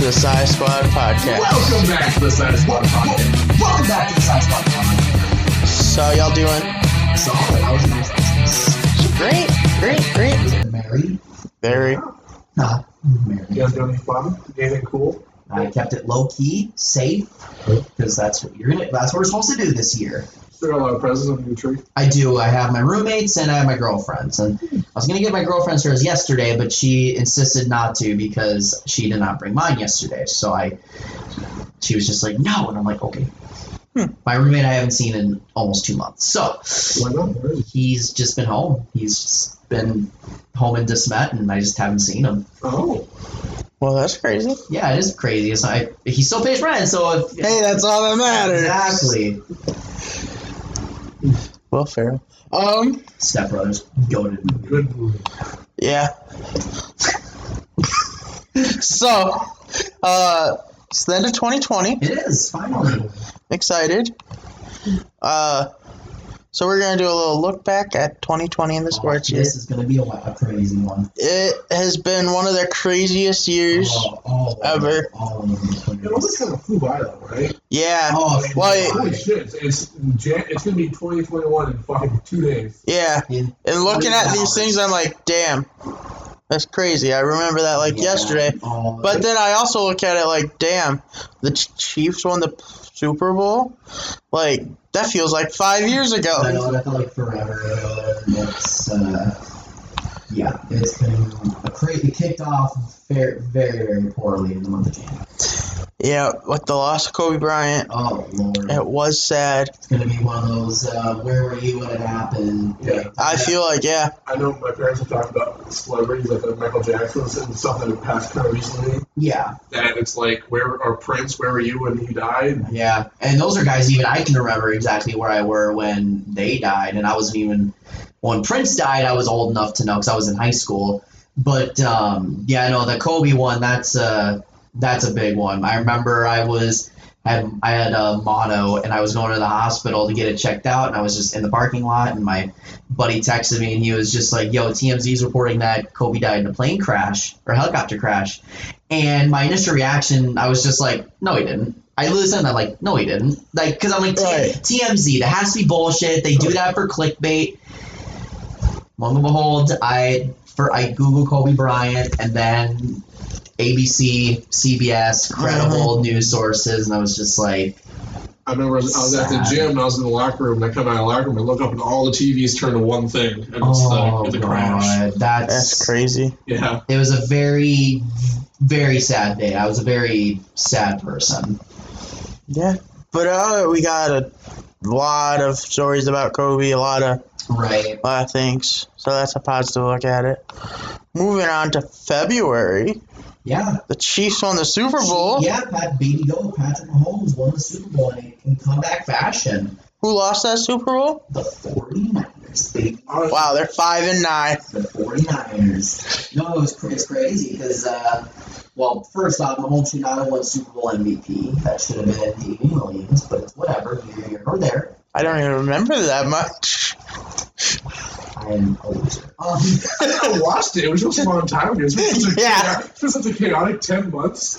to the Sci Squad Podcast. Welcome back to the Sci Squad Podcast. Welcome back to the Sci Squad Podcast. So, how y'all doing? Solid. How was your Christmas? Great. Was it merry? Very. Nah, merry. You guys doing anything fun? Anything cool? I kept it low key, safe, because that's what we're supposed to do this year. Still got a lot of presents under your tree? I do. I have my roommates and I have my girlfriends. And I was going to get my girlfriend's hers yesterday, but she insisted not to because she did not bring mine yesterday. So she was just like, no. And I'm like, okay. My roommate I haven't seen in almost 2 months. So Why not? Where is he? he's just been home. He's just been home in Desmet, and I just haven't seen him. Oh. Well, that's crazy. Yeah, it is crazy. He still pays rent, so if... Hey, that's all that matters. Exactly. Well, fair. Step Brothers, goated movie. Good movie. Yeah. So, it's the end of 2020. It is, finally. Excited. So we're going to do a little look back at 2020 in the sports year. This is going to be a crazy one. It has been one of the craziest years ever. It almost kind of flew by though, right? Yeah. Oh, Well, Holy shit. It's going to be 2021 in fucking 2 days. yeah. In And looking at these 40 things, I'm like, damn, that's crazy. I remember that like yesterday. Oh, But then I also look at it like, damn, the Chiefs won the Super Bowl? Like, that feels like 5 years I ago. know, that felt like forever ago. It's, it's been it kicked off very, very, very poorly in the month of January. Yeah, with the loss of Kobe Bryant, Oh, Lord. it was sad. It's going to be one of those, where were you when it happened? Yeah. I feel like, yeah. I know my parents have talked about celebrities like Michael Jackson and stuff that have passed kind of recently. Yeah. That it's like, Prince, where were you when he died? Yeah, and those are guys even I can remember exactly where I were when they died, and I wasn't even when Prince died. I was old enough to know because I was in high school. But yeah, no, the Kobe one that's a big one. I remember I had a mono and I was going to the hospital to get it checked out, and I was just in the parking lot, and my buddy texted me and he was just like, "Yo, TMZ's reporting that Kobe died in a plane crash or helicopter crash." And my initial reaction, I was just like, no, he didn't. I listened, I'm like, no, he didn't. Like, because I'm like, Right. TMZ, that has to be bullshit. They do that for clickbait. Lo and behold, I Googled Kobe Bryant, and then ABC, CBS, credible news sources, and I was just like, I remember I was at the Sad. gym and I was in the locker room, and I come out of the locker room and look up, and all the TVs turn to one thing, and it's the crash. God, That's crazy. Yeah. It was a very, very sad day. I was a very sad person. Yeah. But we got a lot of stories about Kobe, a lot of things. So that's a positive look at it. Moving on to February. Yeah. The Chiefs won the Super Bowl. Yeah, Patrick Mahomes won the Super Bowl in comeback fashion. Who lost that Super Bowl? The 49ers, baby. Wow, they're 5-9. The 49ers. No, it's crazy because, well, first off, Mahomes should not have won Super Bowl MVP. That should have been Davey Williams, but it's whatever. Here or there. I don't even remember that much. I am a loser. I watched it. It was just a long time ago. It was such a chaotic 10 months.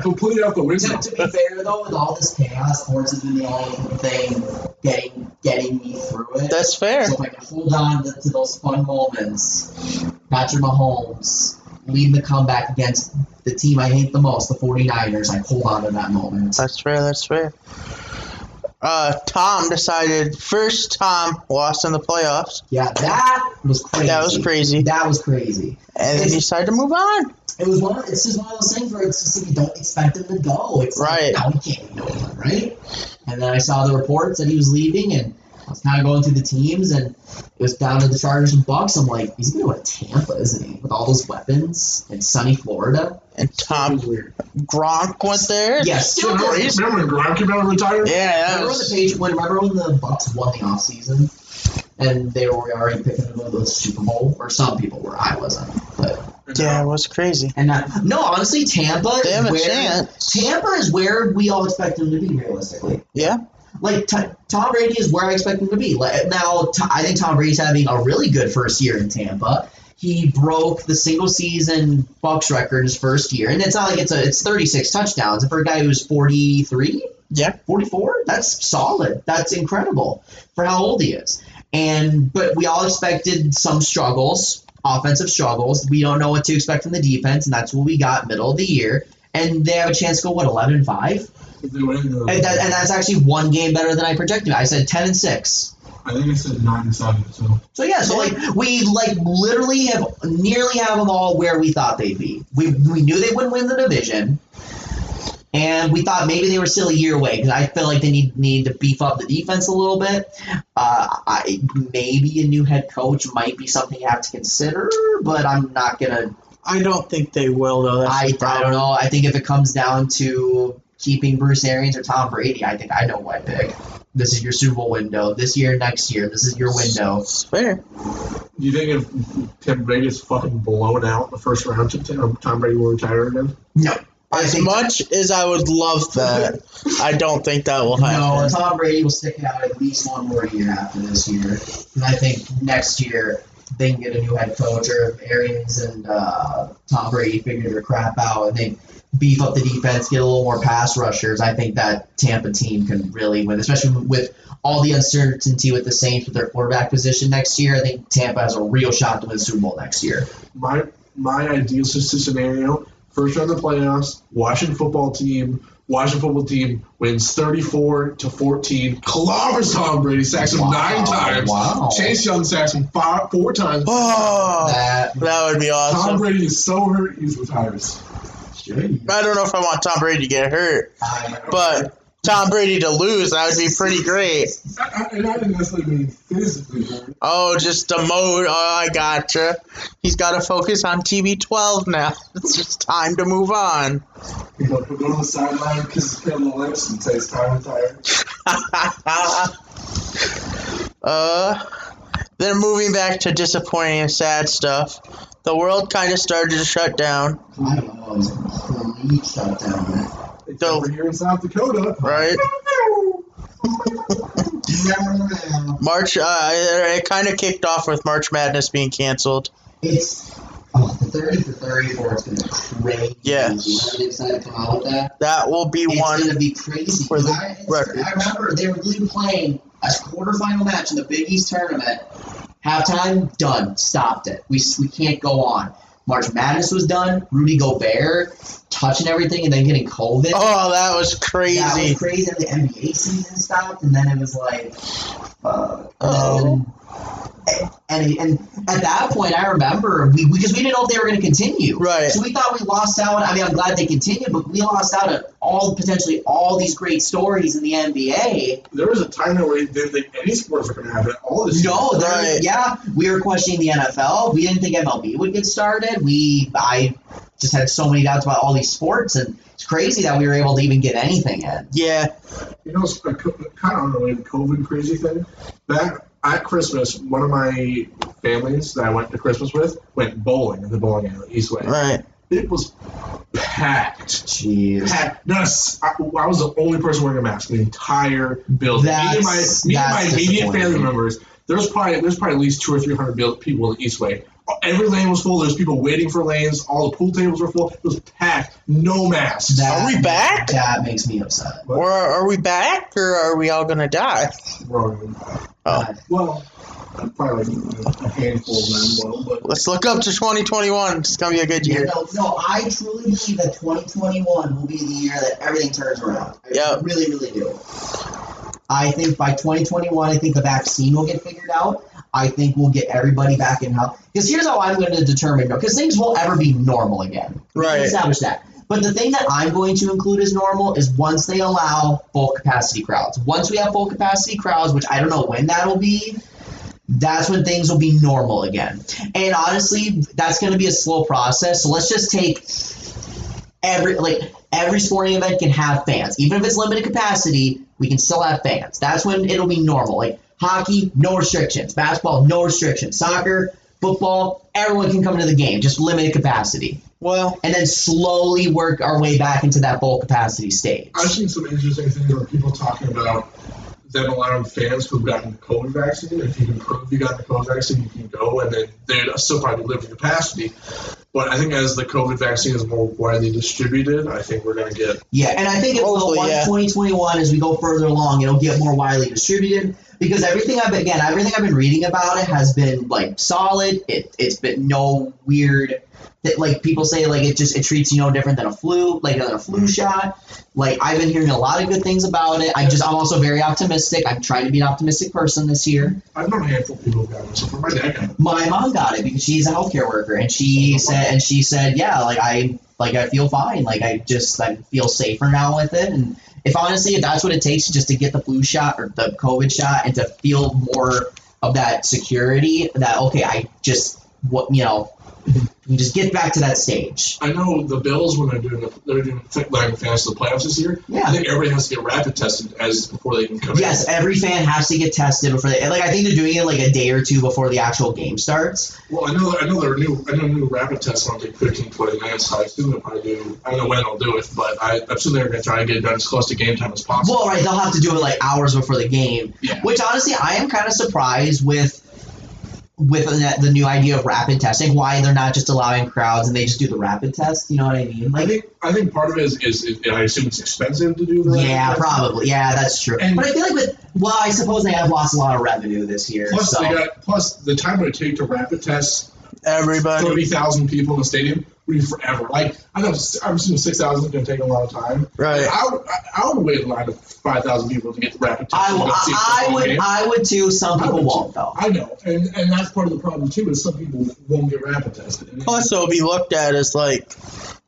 Completely out the window. To be fair, though, with all this chaos, sports has been the only thing getting me through it. That's fair. So if I can hold on to those fun moments, Patrick Mahomes leading the comeback against the team I hate the most, the 49ers, I hold on to that moment. That's fair. Tom lost in the playoffs. Yeah, that was crazy. That was crazy. And then he decided to move on. It's just one of those things where it's just like you don't expect him to go. It's right. Like, no, he can't go anywhere, right? And then I saw the reports that he was leaving, and I was kind of going through the teams, and it was down to the Chargers and Bucks. I'm like, he's going to go to Tampa, isn't he? With all those weapons in sunny Florida. And Tom Gronk went there. Yes. Remember when Gronk came out and retired? Yeah. Remember when the Bucks won the offseason? And they were already picking to go to the Super Bowl? Or some people were. I wasn't. But yeah, it was crazy. And no, honestly, Tampa is where we all expect him to be, realistically. Yeah. Like, Tom Brady is where I expect him to be. Now, I think Tom Brady's having a really good first year in Tampa. he broke the single season Bucks record his first year, and it's not like it's 36 touchdowns. And for a guy who's 43, 44, that's solid. That's incredible for how old he is. But we all expected some struggles, offensive struggles. We don't know what to expect from the defense, and that's what we got middle of the year. And they have a chance to go 11-5. And that's actually one game better than I projected. I said 10-6. I think I said 9-7. So we literally nearly have them all where we thought they'd be. We knew they wouldn't win the division, and we thought maybe they were still a year away because I feel like they need to beef up the defense a little bit. Maybe a new head coach might be something you have to consider, but I'm not gonna. I don't think they will though. I don't know. I think if it comes down to keeping Bruce Arians or Tom Brady, I think I know who I pick. This is your Super Bowl window. This year, next year, this is your window. Fair. Do you think if Tim Brady is fucking blown out in the first round, Tom Brady will retire again? No. As much as I would love that, I don't think that will happen. No, Tom Brady will stick it out at least one more year after this year. And I think next year they can get a new head coach, or if Arians and Tom Brady figure their crap out and they beef up the defense, get a little more pass rushers, I think that Tampa team can really win, especially with all the uncertainty with the Saints with their quarterback position next year. I think Tampa has a real shot to win the Super Bowl next year. My ideal scenario, first round of the playoffs, Washington football team wins 34-14, clobbers Tom Brady, sacks him 9 times. Wow. Chase Young sacks him 4 times. Oh, that would be awesome. Tom Brady is so hurt, he retires. I don't know if I want Tom Brady to get hurt, but Tom Brady to lose, that would be pretty great. And I didn't necessarily mean physically hurt. Oh, just a mode. Oh, I gotcha. He's got to focus on TB12 now. It's just time to move on. He'll go on the sideline, kiss his pale lips, and say it's time to retire. Then moving back to disappointing and sad stuff. The world kind of started to shut down. I don't know. It was a complete shutdown. Over here in South Dakota. Right. March, it kind of kicked off with March Madness being canceled. It's the 30 for 34. It's going to be crazy. Yes. You really excited to come out with that? That will be one. It's going to be crazy. For the record. I remember they were really playing a quarterfinal match in the Big East tournament. Halftime, done. Stopped it. We can't go on. March Madness was done. Rudy Gobert touching everything and then getting COVID. Oh, that was crazy. That was crazy. And the NBA season stopped, and then it was like, And at that point, I remember, because we didn't know if they were going to continue. Right. So we thought we lost out. I mean, I'm glad they continued, but we lost out at potentially all these great stories in the NBA. There was a time where we didn't think any sports were going to have it. All this. No, we were questioning the NFL. We didn't think MLB would get started. I just had so many doubts about all these sports, and it's crazy that we were able to even get anything in. Yeah. You know, it's kind of unrelated COVID crazy thing. Back at Christmas, one of my families that I went to Christmas with went bowling at the bowling alley, Eastway. Right. It was packed. Jeez. Packed. I was the only person wearing a mask in the entire building. Me and my immediate family members. There's probably at least 200 or 300 people in the Eastway. Every lane was full. There's people waiting for lanes. All the pool tables were full. It was packed. No masks. Are we back? That makes me upset. Or are we back, or are we all going to die? Oh. Well, probably a handful of them will. But let's look up to 2021. It's going to be a good year. No, I truly believe that 2021 will be the year that everything turns around. I really, really do. I think by 2021, I think the vaccine will get figured out. I think we'll get everybody back in health. Because here's how I'm going to determine, because things won't ever be normal again. Right. Establish that. But the thing that I'm going to include as normal is once they allow full capacity crowds. Once we have full capacity crowds, which I don't know when that'll be, that's when things will be normal again. And honestly, that's going to be a slow process. So let's just take every sporting event can have fans. Even if it's limited capacity, we can still have fans. That's when it'll be normal. Like hockey, no restrictions. Basketball, no restrictions. Soccer, football, everyone can come into the game, just limited capacity. Well, and then slowly work our way back into that full capacity stage. I've seen some interesting things where people talking about them allowing fans who've gotten the COVID vaccine, if you can prove you got the COVID vaccine, you can go, and then they'd still probably live in capacity. But I think as the COVID vaccine is more widely distributed, I think we're going to get... Yeah, and I think once 2021, as we go further along, it'll get more widely distributed. Because everything I've been reading about it has been, like, solid. It's been no weird... Like, people say, like, it treats you no different than a flu shot. Like, I've been hearing a lot of good things about it. I'm also very optimistic. I'm trying to be an optimistic person this year. I've known a handful of people who got it so far. My dad got it. My mom got it because she's a healthcare worker, and she said, yeah, I feel fine. Like, I feel safer now with it. And if that's what it takes just to get the flu shot or the COVID shot and to feel more of that security, that, okay, you just get back to that stage. I know the Bills, when they're doing fantasy playoffs this year. Yeah. I think everybody has to get rapid tested before they can come in. Yes, every fan has to get tested before they. Like, I think they're doing it like a day or two before the actual game starts. Well, I know there are new rapid tests on like 15, 20 minutes. So I assume they'll probably do. I don't know when they'll do it, but I assume they're going to try and get it done as close to game time as possible. Well, right, they'll have to do it like hours before the game. Yeah. Which honestly, I am kind of surprised with the new idea of rapid testing, why they're not just allowing crowds and they just do the rapid test. You know what I mean? Like, I think part of it is I assume it's expensive to do the rapid test. Probably. Yeah, that's true. But I feel like I suppose they have lost a lot of revenue this year. Plus the time it would take to rapid test everybody 30,000 people in the stadium would be forever. Like, I know, I'm assuming 6,000 is going to take a lot of time. Right. I would wait in line of 5,000 people to get the rapid test. I would too. Some people won't, though. I know. And that's part of the problem, too, is some people won't get rapid tested. Plus, it'll be looked at as like,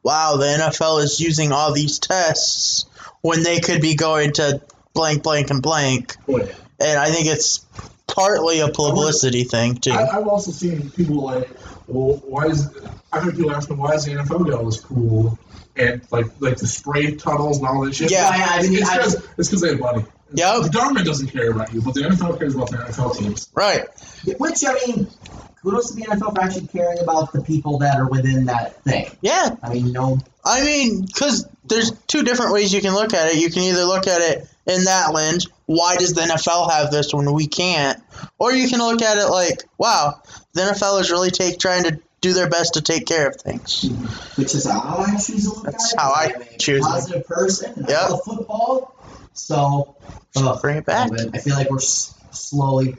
wow, the NFL is using all these tests when they could be going to blank, blank, and blank. Boy. And I think it's partly a publicity thing, too. I've also seen people like, well, I've heard people asking, why is the NFL got all this cool and like the spray tunnels and all that shit? Yeah, it's because they have money. Yep. The government doesn't care about you, but the NFL cares about the NFL teams. Right. Which, I mean, kudos to the NFL for actually caring about the people that are within that thing. Yeah. I mean, because there's two different ways you can look at it. You can either look at it in that lens, why does the NFL have this when we can't? Or you can look at it like, wow, the NFL is really trying to do their best to take care of things. Which is how I choose to look at it. That's how I choose. I'm a positive person. I love football. So, bring it back. I feel like we're slowly.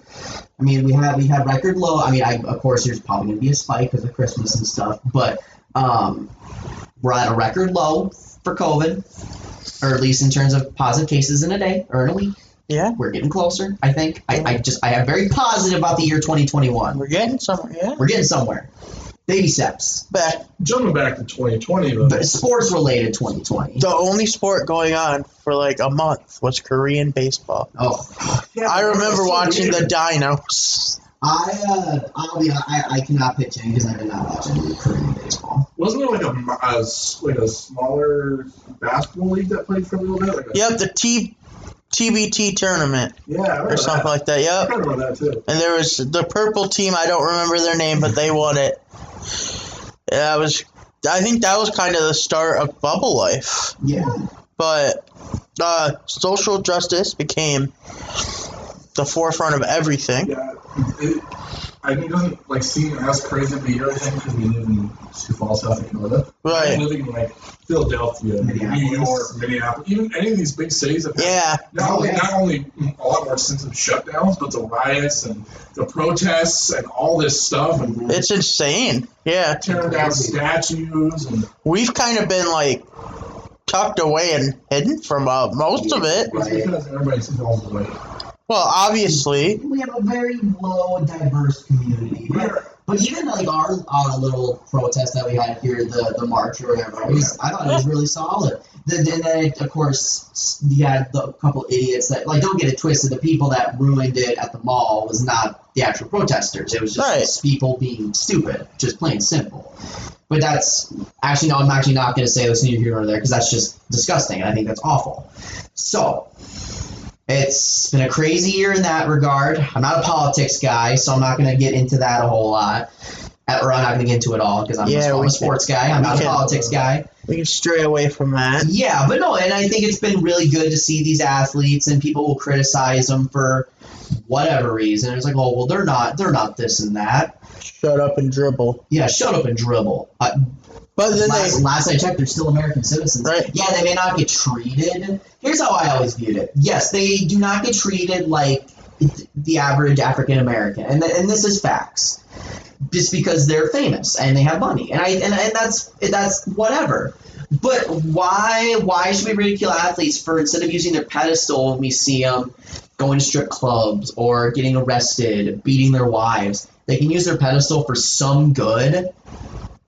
I mean, we have record low. I mean, of course, there's probably going to be a spike because of Christmas and stuff. But we're at a record low for COVID, or at least in terms of positive cases in a day or in a week. Yeah. We're getting closer, I think. I am very positive about the year 2021. We're getting somewhere, yeah. We're getting somewhere. Baby steps. Jumping back to 2020. But sports-related 2020. The only sport going on for like a month was Korean baseball. Oh. Yeah, I remember watching the Dinos. I cannot pitch in because I did not watch any Korean baseball. Wasn't there like a smaller basketball league that played for a little bit? Yep, the TBT tournament. Yeah, or something like that. Yep. I remember that too. And there was the purple team. I don't remember their name, but they won it. I think that was kind of the start of bubble life. Yeah. But social justice became the forefront of everything. Yeah. I think it doesn't seem as crazy of a year, I think, because we live in Sioux Falls, South Dakota. Right. I'm living in Philadelphia, New York, Minneapolis, even any of these big cities have not only a lot more extensive shutdowns, but the riots and the protests and all this stuff. And it's insane. Yeah. Tearing down statues. And we've kind of been tucked away and hidden from most of it. It's because everybody sees all the way. Well, obviously. We have a very low, diverse community. But even our little protest that we had here, the march or whatever, I thought it was really solid. Then of course, you had a couple idiots that, don't get it twisted, the people that ruined it at the mall was not the actual protesters. It was just people being stupid, just plain simple. But that's, I'm actually not going to say this neither here nor there because that's just disgusting, and I think that's awful. So, it's been a crazy year in that regard. I'm not a politics guy, so I'm not going to get into that a whole lot. We're not going to get into it all because I'm a sports guy. I'm not a politics guy. We can stray away from that. Yeah, but no, and I think it's been really good to see these athletes, and people will criticize them for whatever reason. It's like, oh, well, they're not this and that. Shut up and dribble. Yeah, shut up and dribble. But then last I checked, they're still American citizens. Right. Yeah, they may not get treated. Here's how I always viewed it. Yes, they do not get treated like the average African American, and this is facts. Just because they're famous and they have money, and that's whatever. But why should we ridicule athletes for, instead of using their pedestal when we see them going to strip clubs or getting arrested, beating their wives, they can use their pedestal for some good,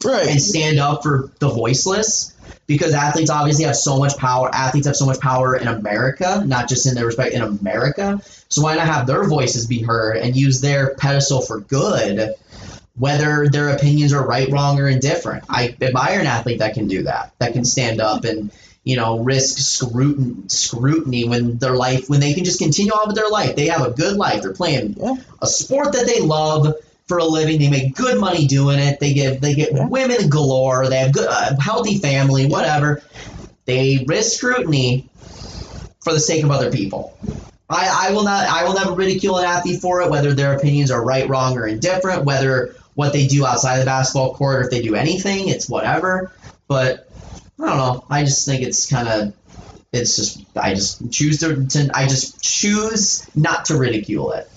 right? And stand up for the voiceless. Because athletes obviously have so much power. Athletes have so much power in America, not just in their respect, in America. So why not have their voices be heard and use their pedestal for good, whether their opinions are right, wrong, or indifferent? I admire an athlete that can do that can stand up and, risk scrutiny when they can just continue on with their life. They have a good life. They're playing a sport that they love for a living. They make good money doing it. They get women galore. They have good, healthy family, whatever. They risk scrutiny for the sake of other people. I will never ridicule an athlete for it, whether their opinions are right, wrong, or indifferent, whether what they do outside the basketball court, or if they do anything, it's whatever. But I don't know. I just think I just choose not to ridicule it.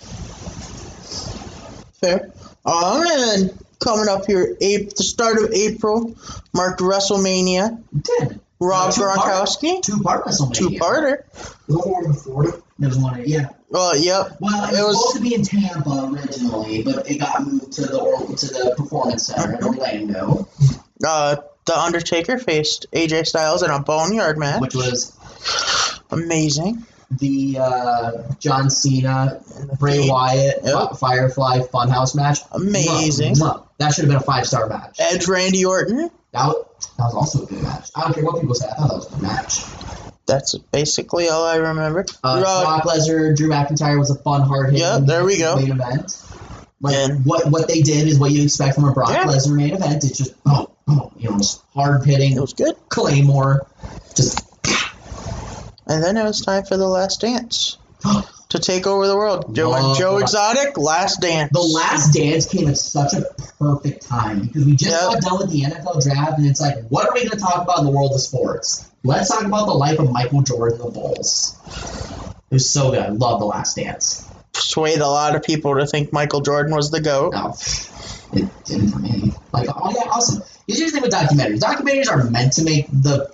Fair. And then coming up here, the start of April marked WrestleMania. It did. Rob Gronkowski. Two-part WrestleMania. Two-parter. The one in Florida. There was one, yeah. Well, yep. Well, it was supposed to be in Tampa originally, but it got moved to the Performance Center in Orlando. The Undertaker faced AJ Styles in a Boneyard match, which was amazing. The John Cena, Bray Wyatt, Firefly Funhouse match. Amazing. That should have been a 5-star match. Edge, Randy Orton. That was also a good match. I don't care what people say. I thought that was a good match. That's basically all I remember. Brock Lesnar, Drew McIntyre was a fun, hard-hitting there we go. main event. What they did is what you expect from a Brock Lesnar main event. It's just hard-hitting. It was good. Claymore. And then it was time for the Last Dance to take over the world. Joe Exotic, Last Dance. The Last Dance came at such a perfect time because we just got done with the NFL draft, and it's like, what are we going to talk about in the world of sports? Let's talk about the life of Michael Jordan and the Bulls. It was so good. I love The Last Dance. Persuade a lot of people to think Michael Jordan was the GOAT. No, it didn't for me. Awesome. Here's the thing with documentaries. Documentaries are meant to make the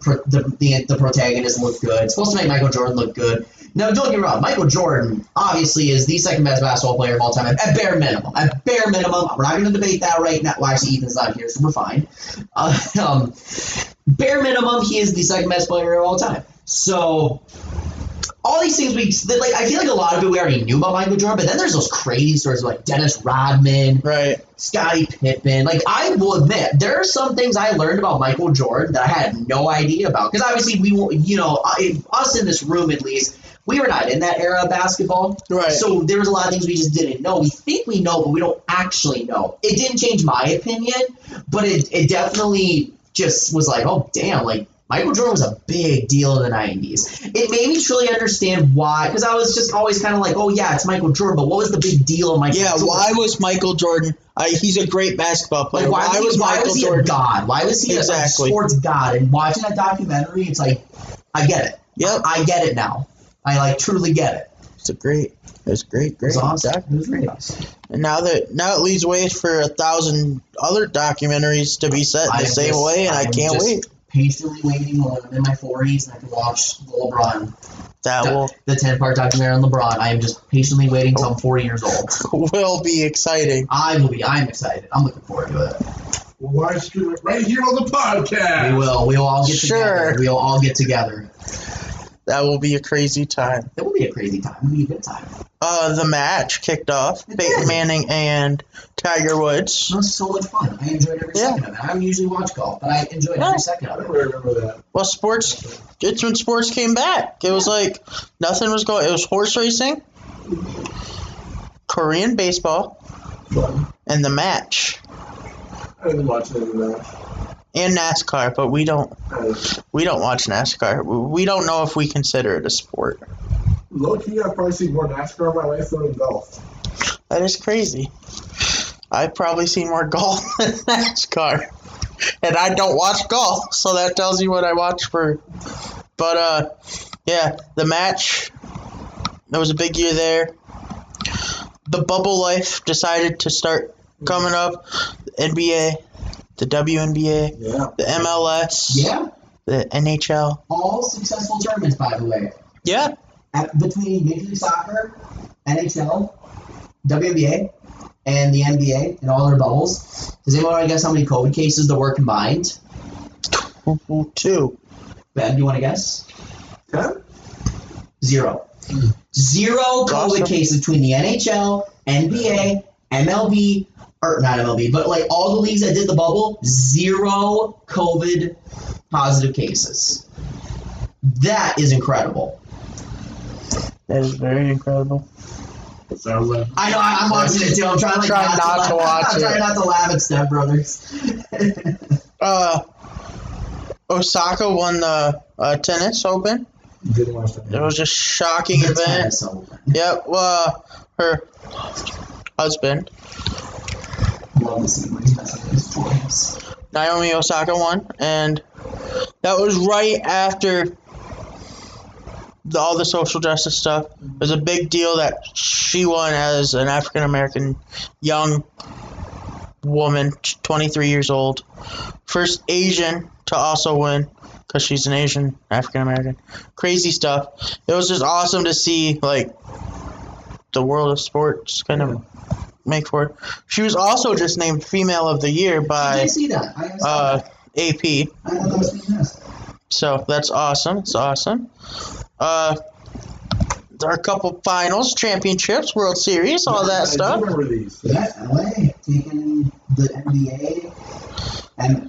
protagonist look good. It's supposed to make Michael Jordan look good. No, don't get me wrong. Michael Jordan obviously is the second best basketball player of all time at bare minimum. At bare minimum, we're not going to debate that right now. Well, actually, Ethan's not here, so we're fine. Bare minimum, he is the second best player of all time. So all these things I feel like a lot of it we already knew about Michael Jordan, but then there's those crazy stories like Dennis Rodman, right? Scottie Pippen. I will admit, there are some things I learned about Michael Jordan that I had no idea about. Because obviously us in this room at least, we were not in that era of basketball. Right. So there was a lot of things we just didn't know. We think we know, but we don't actually know. It didn't change my opinion, but it definitely just was like, oh, damn, Michael Jordan was a big deal in the 90s. It made me truly understand why, because I was just always kind of like, oh, yeah, it's Michael Jordan, but what was the big deal of Michael Jordan? Yeah, why was Michael Jordan, he's a great basketball player. Why was he a god? Why was he a sports god? And watching that documentary, it's like, I get it. Yep. I get it now. I truly get it. It was great. It was awesome. It was great. And now it leaves way for 1,000 other documentaries to be set the same way, and I can't wait. Patiently waiting when I'm in my 40s and I can watch the LeBron. The 10-part documentary on LeBron. I am just patiently waiting until I'm 40 years old. Will be exciting. I'm excited. I'm looking forward to it. We'll live stream it right here on the podcast. We will. We'll all get together. We'll all get together. That will be a crazy time. It will be a crazy time. It will be a good time. The match kicked off. Peyton Manning and Tiger Woods. It was so much fun. I enjoyed every second of it. I don't usually watch golf, but I enjoyed every second of it. I remember that. Well, it's when sports came back. It was like nothing was going. It was horse racing, Korean baseball, and the match. I didn't watch any of that. And NASCAR, but we don't watch NASCAR. We don't know if we consider it a sport. Low-key, I've probably seen more NASCAR in my life than golf. That is crazy. I've probably seen more golf than NASCAR. And I don't watch golf, so that tells you what I watch for. But, yeah, the match, there was a big year there. The bubble life decided to start coming up. The NBA, the WNBA, the MLS, the NHL. All successful tournaments, by the way. Yeah. Between Major League Soccer, NHL, WNBA, and the NBA and all their bubbles. Does anyone want to guess how many COVID cases there were combined? 2. Ben, do you want to guess? 10? 0. 0 COVID cases between the NHL, NBA, MLB, or not MLB, but like all the leagues that did the bubble, 0 COVID positive cases. That is incredible. That is very incredible. I know, I'm watching it too. I'm trying not to watch it. I'm trying not to laugh at Step Brothers. Osaka won the tennis open. Didn't watch that. It was a shocking event. Yep. Her husband, Naomi Osaka, won, and that was right after all the social justice stuff. It was a big deal that she won as an African American young woman, 23 years old, first Asian to also win, because she's an Asian African American. Crazy stuff. It was just awesome to see, like, the world of sports kind of make for it. She was also just named Female of the Year by I see that. AP. I thought that was fantastic. So that's awesome. It's awesome. There are a couple finals, championships, World Series, all that stuff. I remember these. Yeah, LA taking the NBA and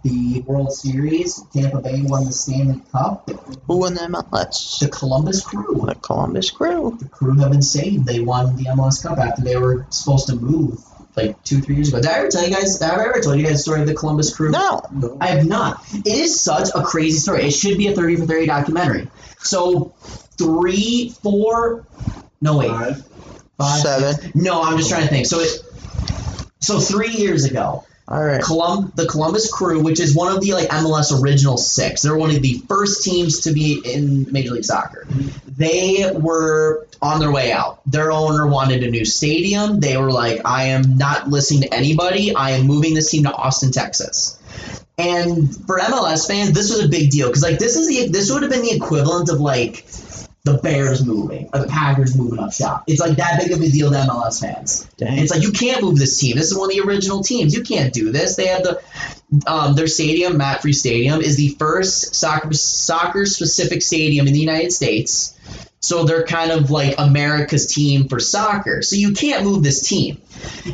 the World Series. Tampa Bay won the Stanley Cup. Who won the MLS? The Columbus Crew. The Columbus Crew. The Crew have been saved. They won the MLS Cup after they were supposed to move like 2-3 years ago. Did I ever tell you guys? Have I ever told you guys the story of the Columbus Crew? No. I have not. It is such a crazy story. It should be a 30 for 30 documentary. So 3, 4, no wait, 5, 7. No, I'm just trying to think. So 3 years ago, all right. The Columbus Crew, which is one of the like MLS original 6, they're one of the first teams to be in Major League Soccer. They were on their way out. Their owner wanted a new stadium. They were like, I am not listening to anybody. I am moving this team to Austin, Texas. And for MLS fans, this was a big deal because like this would have been the equivalent of like the Bears moving or the Packers moving up shop. It's like that big of a deal to MLS fans. Dang. It's like, you can't move this team. This is one of the original teams. You can't do this. They have their stadium, Matt Free Stadium, is the first soccer specific stadium in the United States. So they're kind of like America's team for soccer. So you can't move this team.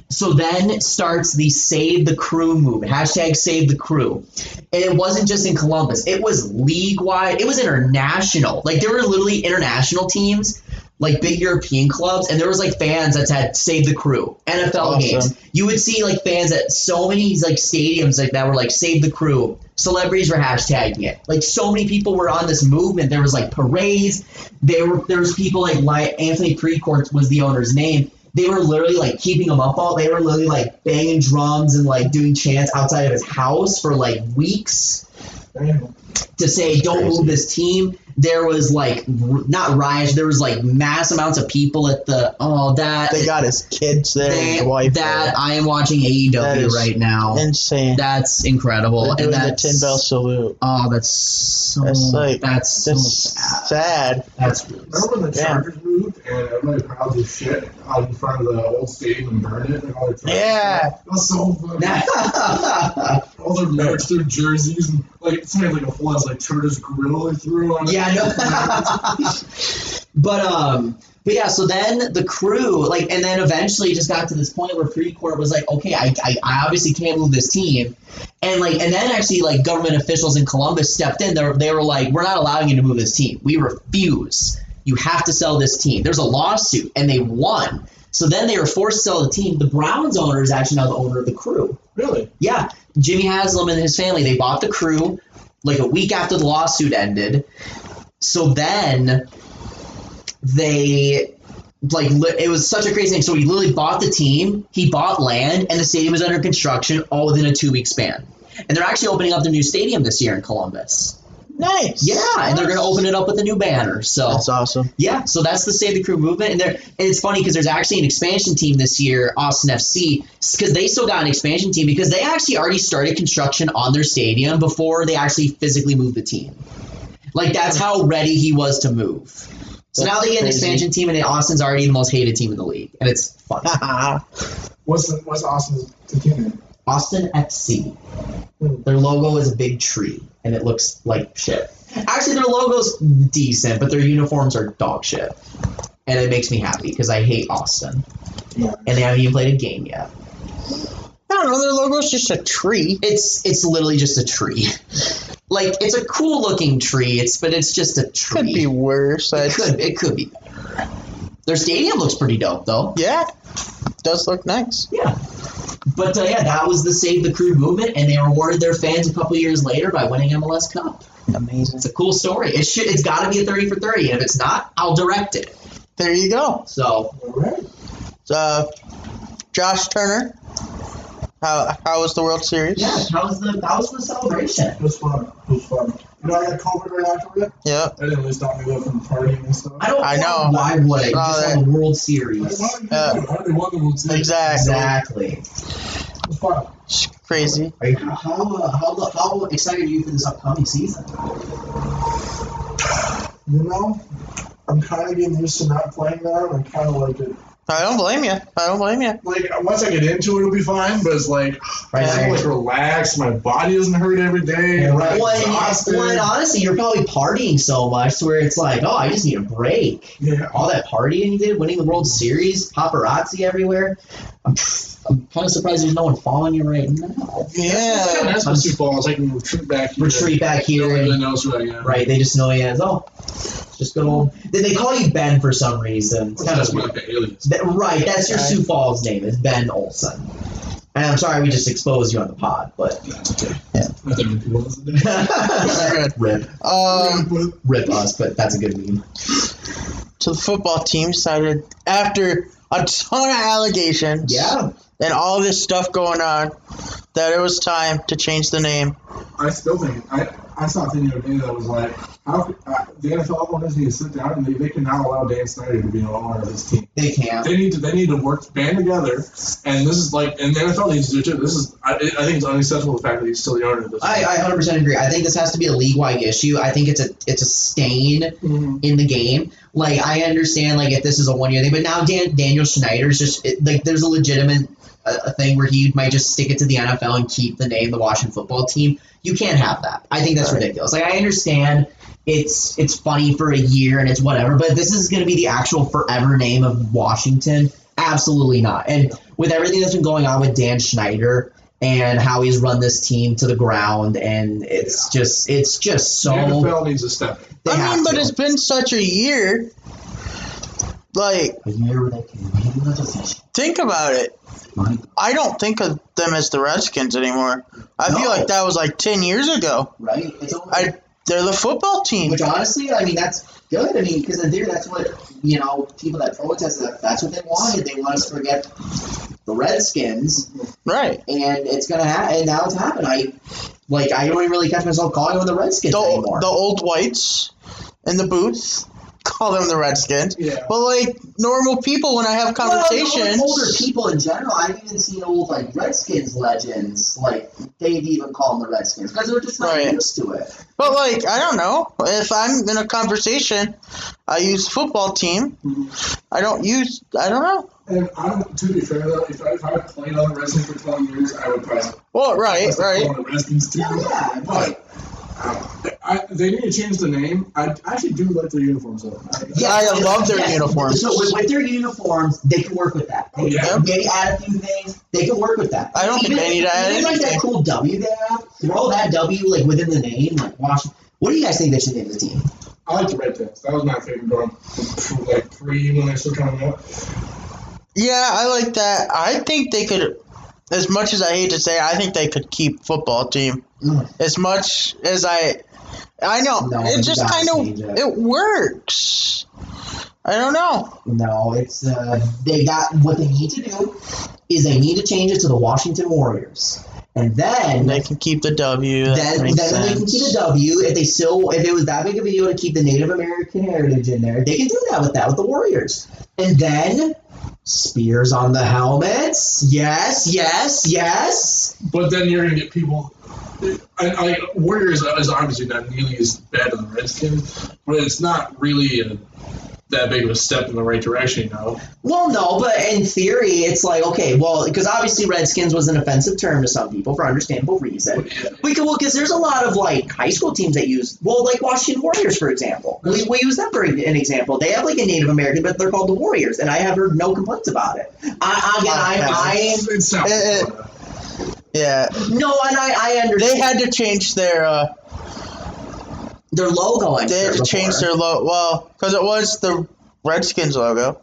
So then starts the Save the Crew movement. # Save the Crew. And it wasn't just in Columbus. It was league-wide. It was international. Like, there were literally international teams, like big European clubs, and there was like fans that had Save the Crew. NFL games. You would see like fans at so many like stadiums like that were like Save the Crew. Celebrities were hashtagging it. Like, so many people were on this movement. There was like parades. There was people like Anthony Precourt was the owner's name. They were literally like keeping him up all. They were literally like banging drums and like doing chants outside of his house for like weeks to say, don't move this team. There was like not riots. There was like mass amounts of people at the they got his kids there. His wife there. I am watching AEW right now. Insane. That's incredible. They're doing the 10 bell salute. Oh, that's so sad. That's really sad. Remember when the Chargers moved and everybody piled their shit out in front of the old stadium and burned it? Yeah. That was so funny. All their merch, their jerseys, and like something like a full ass like Chargers grill they threw on it. Yeah, I know. But yeah, so then the Crew, like, and then eventually it just got to this point where Precourt was like, okay, I obviously can't move this team. And then actually like government officials in Columbus stepped in. They were like, we're not allowing you to move this team. We refuse. You have to sell this team. There's a lawsuit, and they won. So then they were forced to sell the team. The Browns owner is actually now the owner of the Crew. Really? Yeah. Jimmy Haslam and his family, they bought the Crew like a week after the lawsuit ended. So then they, it was such a crazy thing. So he literally bought the team, he bought land, and the stadium was under construction all within a 2-week span. And they're actually opening up their new stadium this year in Columbus. Nice. Yeah, and they're going to open it up with a new banner. So that's awesome. Yeah, so that's the Save the Crew movement. And it's funny because there's actually an expansion team this year, Austin FC, because they still got an expansion team because they actually already started construction on their stadium before they actually physically moved the team. Like, that's how ready he was to move. So now they get an expansion team, and Austin's already the most hated team in the league. And it's fun. What's Austin's team name? Austin FC. Their logo is a big tree, and it looks like shit. Actually, their logo's decent, but their uniforms are dog shit. And it makes me happy, because I hate Austin. Yeah. And they haven't even played a game yet. I don't know, their logo's just a tree. It's literally just a tree. Like, it's a cool-looking tree, but it's just a tree. Could be worse. It could be better. Their stadium looks pretty dope, though. Yeah. Does look nice. Yeah. But, that was the Save the Crew movement, and they rewarded their fans a couple years later by winning MLS Cup. Amazing. It's a cool story. It's got to be a 30 for 30, and if it's not, I'll direct it. There you go. So. All right. Josh Turner, how was the World Series? Yeah, how was the celebration? It was fun. You know, I got COVID right after it. Yeah. That didn't really stop me though from partying and stuff. I know. Why would I? Just on the World Series. They won the World Series. Exactly. It was fun. It's crazy. How excited are you for this upcoming season? You know, I'm kind of getting used to not playing now, and I kind of like it. I don't blame you. Like, once I get into it, it'll be fine, but it's like, I'm like relaxed, my body doesn't hurt every day. Yeah, right. Well, and honestly, you're probably partying so much to where it's like, oh, I just need a break. Yeah. All that partying you did, winning the World Series, paparazzi everywhere. I'm kind of surprised there's no one following you right now. Yeah. That's what Sioux Falls. I can retreat back here. Nobody really knows who I am. Right, they just know you as, just good old. They call you Ben for some reason. It's kind of like the aliens. Right, that's your Sioux Falls name. Is Ben Olsen. And I'm sorry we just exposed you on the pod, but that's okay. Yeah. Not that many people listen to that. Rip. Rip us, but that's a good meme. So the football team decided after a ton of allegations, and all this stuff going on, that it was time to change the name. I still think I saw a thing the other day that was like, how the NFL owners need to sit down and they cannot allow Dan Snyder to be an owner of this team. They can't. They need to band together, and this is like, and the NFL needs to do too. This is I think it's unacceptable the fact that he's still the owner of this. I 100% agree. I think this has to be a league-wide issue. I think it's a stain in the game. Like, I understand like if this is a 1-year thing, but now Daniel Snyder's just there's a legitimate a thing where he might just stick it to the NFL and keep the name the Washington Football Team. You can't have that. I think that's ridiculous. Like, I understand it's funny for a year and it's whatever, but this is going to be the actual forever name of Washington. Absolutely not. And with everything that's been going on with Dan Snyder and how he's run this team to the ground, and it's just so. The NFL needs to step. But it's been such a year. Like, a year where they can make a decision. Think about it. I don't think of them as the Redskins anymore. I feel like that was like 10 years ago. Right. They're the football team. Which honestly, I mean, that's good. I mean, because in theory, that's what, people that protest, that's what they wanted. They want us to forget the Redskins. Right. And it's going to happen. And now it's happened. I don't even really catch myself calling them the Redskins anymore. The old whites in the booth call them the Redskins. Yeah. But like normal people, when I have conversations, older people in general, I've even seen old like Redskins legends, like they'd even call them the Redskins because they're just not used to it. But like, I don't know, if I'm in a conversation, I use football team. I don't know. And to be fair though, if I played on the Redskins for 20 years, I would probably. Well, right. On the Redskins too. Yeah, but. They need to change the name. I actually do like their uniforms though. I love their uniforms. So with their uniforms, they can work with that. Maybe add a few things. They can work with that. I don't think they need to add anything. Like that cool W they have. Throw that W like within the name, like Washington. What do you guys think they should name the team? I like the Red Pits. That was my favorite one. Like when they still coming up. Yeah, I like that. I think they could, as much as I hate to say it, I think they could keep football team. As much as I know, No, it just kind of, it works. I don't know. No, it's, they got, what they need to do is they need to change it to the Washington Warriors. And then they can keep the W. Then they can keep the W. If it was that big of a deal to keep the Native American heritage in there, they can do that with the Warriors. And then spears on the helmets. Yes. But then you're gonna get people. Warriors is obviously not nearly as bad as the Redskins, but it's not really that big of a step in the right direction, you know? Well, no, but in theory, it's like, okay, well, because obviously Redskins was an offensive term to some people for understandable reason. Because there's a lot of, like, high school teams that use, well, like Washington Warriors, for example. We use them for an example. They have, like, a Native American, but they're called the Warriors, and I have heard no complaints about it. Yeah. No, and I understand. They had to change their logo. They had to change their logo. Well, because it was the Redskins logo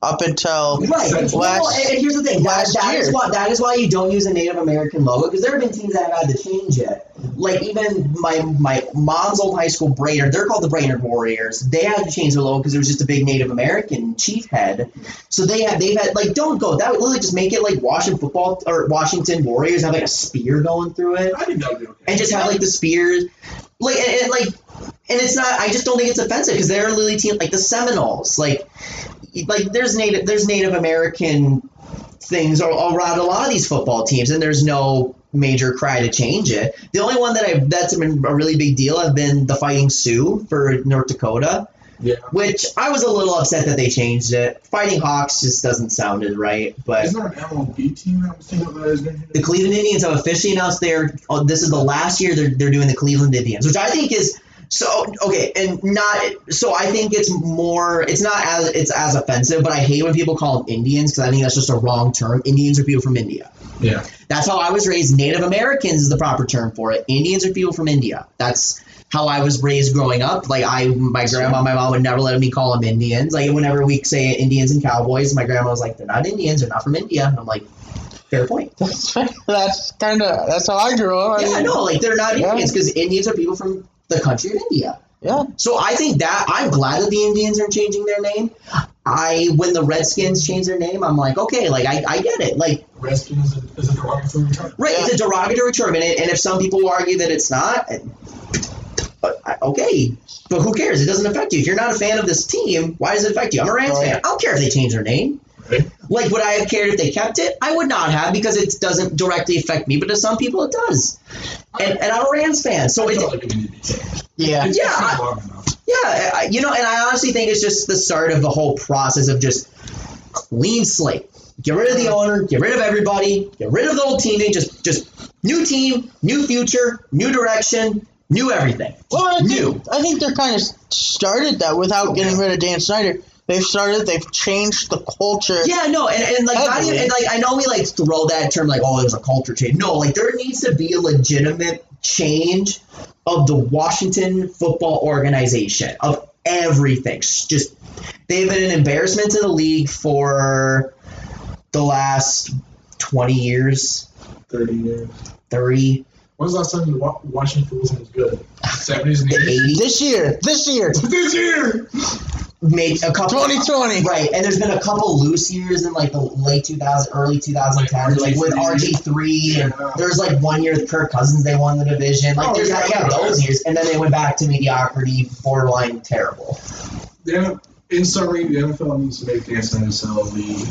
up until last. Well, and here's the thing. That is why you don't use a Native American logo, because there have been teams that have had to change it. Like even my mom's old high school Brainerd, they're called the Brainerd Warriors. They had to change their logo because it was just a big Native American chief head. So they've had like, don't go. That would literally just make it like Washington Warriors have like a spear going through it. I think that would be okay. And just have like the spears. And it's not. I just don't think it's offensive because they're a literally team like the Seminoles. Like there's Native American things around a lot of these football teams, and there's no major cry to change it. The only one that's been a really big deal have been the Fighting Sioux for North Dakota. Yeah. Which I was a little upset that they changed it. Fighting Hawks just doesn't sound as right. But isn't there an MLB team that was thinking about that? The Cleveland Indians have officially announced this is the last year they're doing the Cleveland Indians, which I think is so okay, and not so. I think it's not as offensive, but I hate when people call them Indians because I think that's just a wrong term. Indians are people from India. Yeah. That's how I was raised. Native Americans is the proper term for it. Indians are people from India. That's how I was raised growing up. Like my grandma, my mom would never let me call them Indians. Like whenever we say Indians and Cowboys, my grandma was like, "They're not Indians. They're not from India." And I'm like, fair point. That's how I grew up. I know. Like they're not Indians because Indians are people from the country of India. Yeah. So I think that I'm glad that the Indians are changing their name. When the Redskins change their name, I'm like, okay, like I get it. Like Redskins is a derogatory term. Right, it's a derogatory term, and if some people argue that it's not, okay, but who cares? It doesn't affect you. If you're not a fan of this team, why does it affect you? I'm a Rams fan. I don't care if they change their name. Right. Like, would I have cared if they kept it? I would not have, because it doesn't directly affect me, but to some people it does. And I'm a Rams fan, so it's like it needed to be changed. Yeah. It's not long enough. Yeah, and I honestly think it's just the start of the whole process of just clean slate. Get rid of the owner, get rid of everybody, get rid of the old team, just new team, new future, new direction, new everything. Well, I think they're kind of started that without getting rid of Dan Snyder. They've changed the culture. Yeah, no, and like not even, and like I know we like throw that term like, oh, there's a culture change. No, like there needs to be a legitimate change of the Washington football organization, of everything. Just they've been an embarrassment to the league for the last 20 years. 30 years. 30. When's the last time the Washington football team was good? 70s and 80s? This year. This year! Maybe a couple 2020, right? And there's been a couple loose years in like the late 2000s, early 2010s, like with RG3, and there's like 1 year with Kirk Cousins they won the division. Like there's those years, and then they went back to mediocrity, borderline terrible. In summary, the NFL needs to make Dan Snyder sell the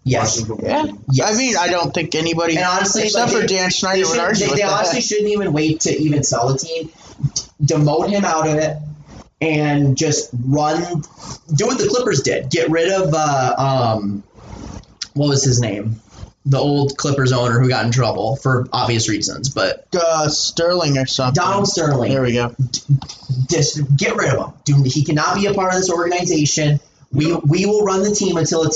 Washington football team. Yes. I mean, I don't think anybody, and honestly, except for Dan Snyder, would argue with that. They honestly shouldn't even wait to even sell the team. Demote him out of it. And just do what the Clippers did. Get rid of, what was his name? The old Clippers owner who got in trouble for obvious reasons. But Sterling or something. Donald Sterling. There we go. Just get rid of him. He cannot be a part of this organization. We will run the team until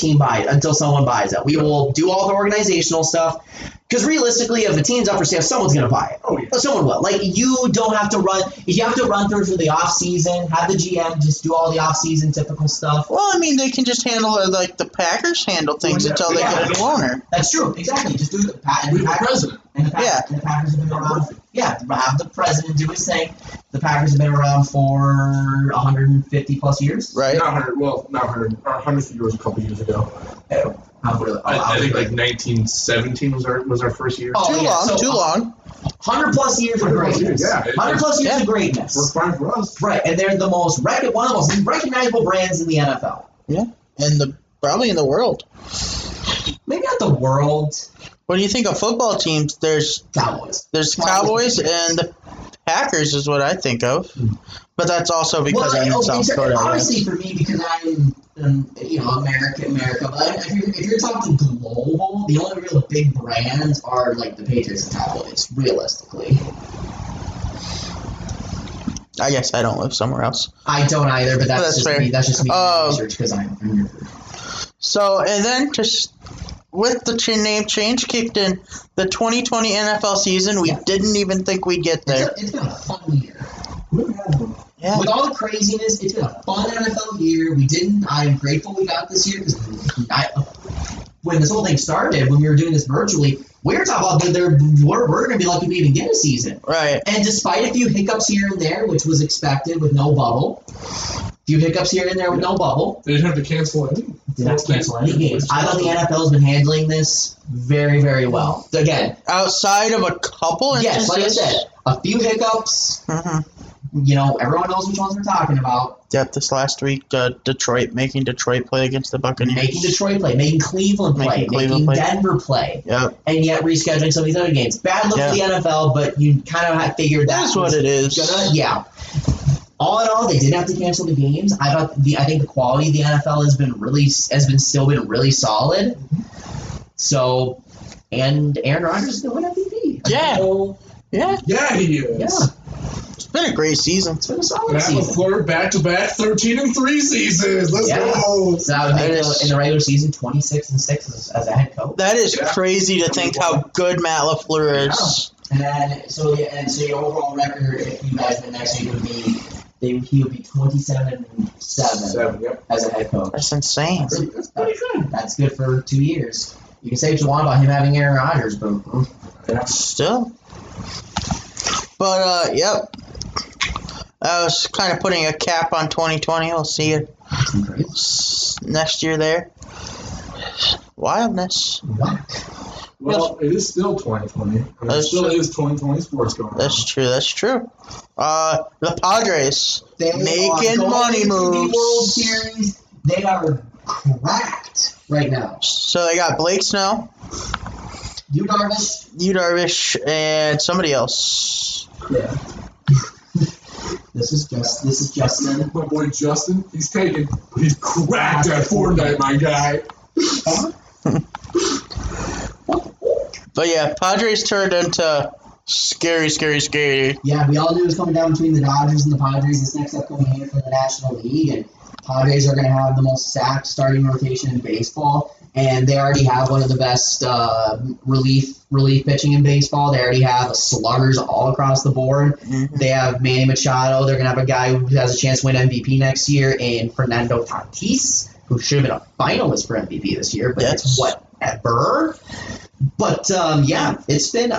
someone buys it. We will do all the organizational stuff. Because realistically, if a team's up for sale, someone's going to buy it. Oh, yeah. Someone will. Like, you don't have to run. If you have to run through for the off-season, have the GM just do all the off-season typical stuff. Well, I mean, they can just handle it like the Packers handle things until they get a new owner. That's true. Exactly. Just do the president. And the Packers have been around. Yeah, have the president do his thing. The Packers have been around for 150 plus years. Right. Not 100. Well, not 100. 100 years a couple years ago. I think like 1917 was our first year. Too long. 100 plus years of greatness. 100 plus years of greatness. Worked fine for us. Right, and they're one of the most recognizable brands in the NFL. Yeah, and probably in the world. Maybe not the world. When you think of football teams, there's Cowboys. There's Cowboys and the Packers is what I think of. But that's also because I'm in South Dakota. Honestly, for me, because I'm America. But if you're talking global, the only real big brands are like the Patriots and Cowboys, realistically. I guess I don't live somewhere else. I don't either, but that's just fair. me. That's just me research because I'm here. So, and then just with the name change kicked in, the 2020 NFL season, we didn't even think we'd get there. It's been a fun year. Yeah. With all the craziness, it's been a fun NFL year. I'm grateful we got this year because when this whole thing started, when we were doing this virtually, we were talking about we're going to be lucky we even get a season. Right. And despite a few hiccups here and there, which was expected with no bubble, they didn't have to cancel any. Didn't have to cancel any games. I thought the NFL has been handling this very, very well. Again, outside of a couple instances. Yes, like I said, a few hiccups. Mm-hmm. Everyone knows which ones we're talking about. Yep, this last week, making Detroit play against the Buccaneers. Making Cleveland play, making Denver play. Yep. And yet rescheduling some of these other games. Bad look for the NFL, but you kind of figured that's what it is. All in all, they didn't have to cancel the games. I think the quality of the NFL has still been really solid. So, and Aaron Rodgers is going to win MVP. Yeah, he is. Yeah. It's been a great season. It's been a solid season. LaFleur back-to-back 13-3 seasons. Let's go. So that would make in the regular season 26-6 as a head coach. That is crazy to think how good Matt LaFleur is. And so your overall record, if you guys win next year, would be he'll be 27-7 as a head coach. That's insane. That's pretty good. That's good for 2 years. You can say what you want about him having Aaron Rodgers, but still. But yep. I was kind of putting a cap on 2020. We'll see it next year there. Wildness. Well, it is still 2020. It still is 2020 sports going on. That's true. The Padres making money moves. The World Series, they are cracked right now. So they got Blake Snell, Yu Darvish, and somebody else. Yeah. This is Justin. My boy Justin. He's cracked at Fortnite, my guy. But yeah, Padres turned into scary. Yeah, we all knew it was coming down between the Dodgers and the Padres this next upcoming year for the National League, and Padres are going to have the most stacked starting rotation in baseball, and they already have one of the best relief pitching in baseball. They already have sluggers all across the board. Mm-hmm. They have Manny Machado. They're going to have a guy who has a chance to win MVP next year, and Fernando Tatis, who should have been a finalist for MVP this year, but it's whatever. But, it's been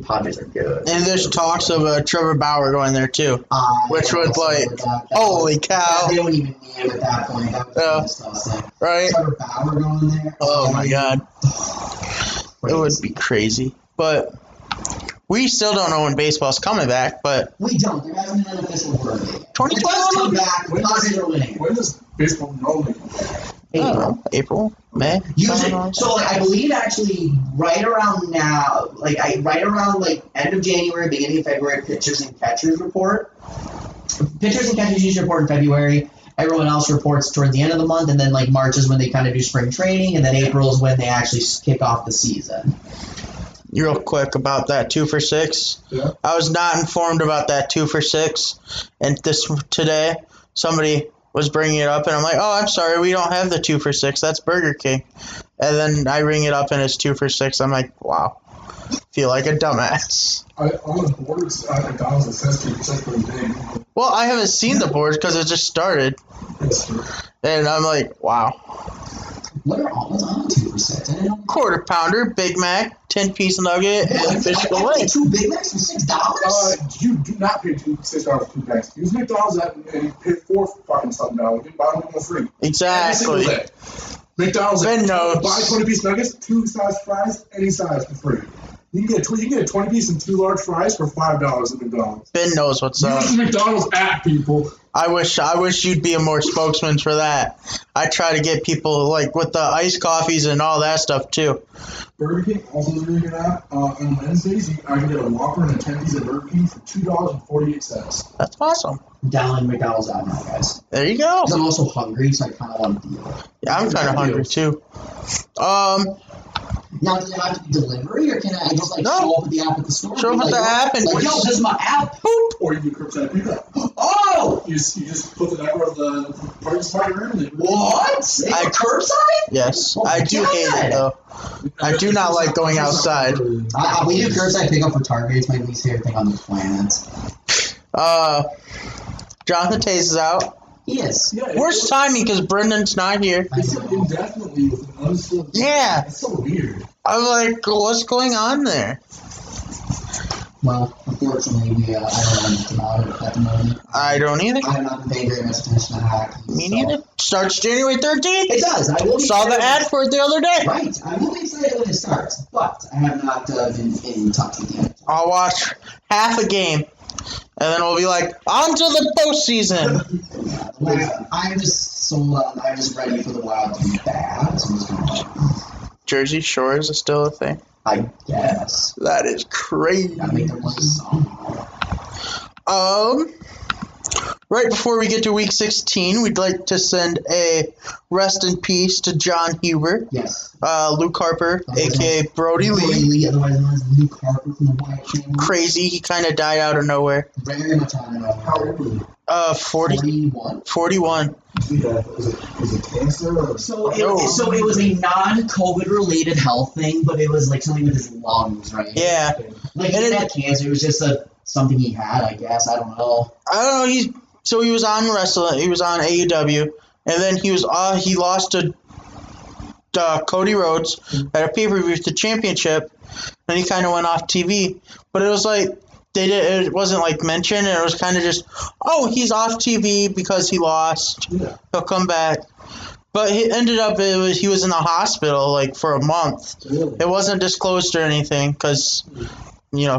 Padres are good. And there's talks of Trevor Bauer going there, too. Which would, holy cow. They wouldn't even need him at that point. That was disgusting. Right? Trevor Bauer going there. Oh, my God. It would be crazy. But we still don't know when baseball's coming back, but... We don't. There hasn't been an official word yet. 2021? Come back. Padres are winning. When does baseball normally come back? April, May. Usually, so I believe actually right around now, end of January, beginning of February, pitchers and catchers report. Pitchers and catchers usually report in February. Everyone else reports toward the end of the month, and then March is when they kind of do spring training, and then April is when they actually kick off the season. Real quick about that 2 for 6. Yeah. I was not informed about that 2 for 6, and today somebody was bringing it up, and I'm like, oh, I'm sorry, we don't have the 2 for $6. That's Burger King. And then I ring it up, and it's 2 for $6. I'm like, wow. Feel like a dumbass. On the boards at McDonald's, it says 2% pretty big. Well, I haven't seen the boards because it just started. And I'm like, wow. What are all on 2%? Quarter pounder, Big Mac, 10-piece nugget, and fish fillet. 2 Big Macs for $6? You do not pay $6 for 2 Macs. Use McDonald's and you pay $4 fucking something now. You can buy them for free. Exactly. McDonald's, Ben knows. Buy 20-piece nuggets, 2 size fries, any size for free. You can get a 20-piece and 2 large fries for $5 at McDonald's. Ben knows what's up. Use the McDonald's app, people. I wish you'd be a more spokesman for that. I try to get people like with the iced coffees and all that stuff too. Burger King also is a really good app. On Wednesdays, I can get a Whopper and a 10-piece at Burger King for $2.48. That's awesome. Download McDonald's app now, guys. There you go. I'm also hungry, so I kind of want to do it. Yeah, I'm kind of hungry too. Now, do I have to do delivery, or can I just show up with the app at the store? Show up with the app and yo, this is my app. Boop. Or you do curbside pickup. Oh! You just put the number of the parking spot you're in. What? Curbside? Yes, I do hate it though. I do not like going outside. We do curbside pickup for Target. It's my least favorite thing on the planet. Jonathan Taze is out. He is. Yeah, worst timing because Brendan's not here. It's indefinitely with an unsolicited. Yeah. It's so weird. I'm like, what's going on there? Well, unfortunately, I don't know anything about it at the moment. I don't either. I have not been paying very much attention to hockey. Me neither. Starts January 13th. It does. I will be Saw the ad for it the other day. Right. I will be excited when it starts, but I have not been in touch with you. I'll watch half a game, and then we'll be like, on to the postseason. I'm just ready for the Wild to be bad. So I'm just gonna Jersey Shore is still a thing? I guess. That is crazy. Gotta make them win somehow. Right before we get to Week 16, we'd like to send a rest in peace to John Huber. Yes. Luke Harper, a.k.a. Brody Lee. Otherwise known as Luke Harper from the Wyatt family. Crazy. He kind of died out of nowhere. Very much out of nowhere. How old were you? 41. Was it cancer? Or So it was a non-COVID related health thing, but it was like something with his lungs, right? Yeah. Like he didn't have cancer. It was just something he had, I guess. I don't know. So he was on wrestling. He was on AEW, and then he lost to Cody Rhodes at a pay-per-view for the championship, and he kind of went off TV. But it was like it wasn't like mentioned, and it was kind of just, oh, he's off TV because he lost. Yeah. He'll come back. But he ended up he was in the hospital like for a month. Really? It wasn't disclosed or anything because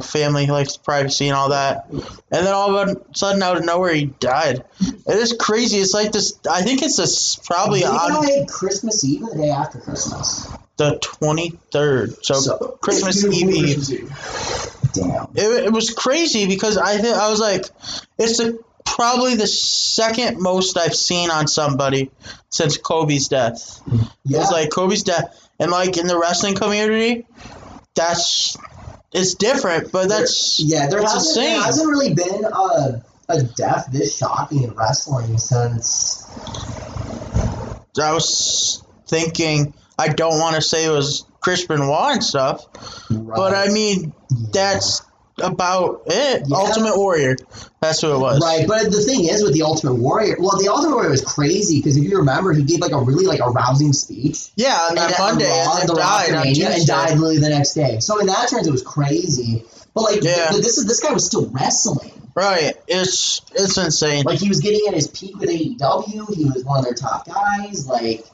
family likes privacy and all that. And then all of a sudden, out of nowhere, he died. It is crazy. It's like this. I think it's this probably on Christmas Eve or the day after Christmas. The 23rd. So Christmas Eve. Damn. It was crazy because I was like, it's probably the second most I've seen on somebody since Kobe's death. Yeah. It's like Kobe's death, and like in the wrestling community, it's different, but there hasn't really been a death this shocking in wrestling since. I was thinking, I don't want to say it was Chris Benoit and stuff, right. But I mean, that's about it. Yeah. Ultimate Warrior. That's who it was. Right, but the thing is with the Ultimate Warrior, the Ultimate Warrior was crazy because if you remember, he gave like a really arousing speech. Yeah, on that Monday, and died on Tuesday. And died literally the next day. So in that terms, it was crazy. But this guy was still wrestling. Right, it's insane. Like he was getting at his peak with AEW. He was one of their top guys. Like,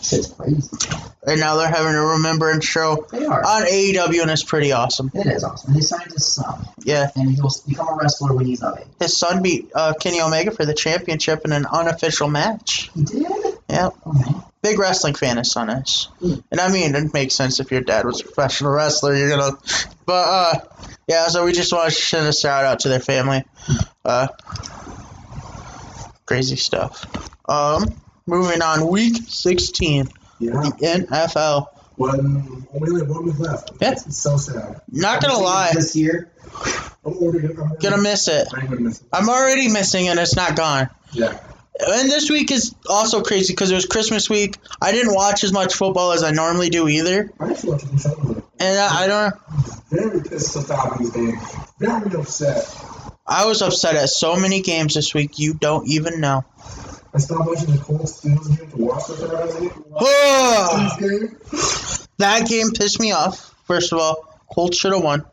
shit's crazy. And now they're having a remembrance show on AEW, and it's pretty awesome. It is awesome. They signed his son. Yeah. And he'll become a wrestler when he's of age. His son beat Kenny Omega for the championship in an unofficial match. He did? Yep. Okay. Big wrestling fan his son is. And I mean, it makes sense if your dad was a professional wrestler, you're going to... But, yeah, so we just want to send a shout out to their family. Crazy stuff. Moving on, Week 16. Yeah. The NFL. Only 1 week left. Yeah. It's so sad. Not going to lie. This year? Gonna miss it. I'm already missing it. It's not gone. Yeah. And this week is also crazy because it was Christmas week. I didn't watch as much football as I normally do either. I just watched the And I don't. Very pissed about these games. Very upset. I was upset at so many games this week. You don't even know. I stopped watching the Colts Steelers game to watch the game. That game pissed me off. First of all, Colts should have won.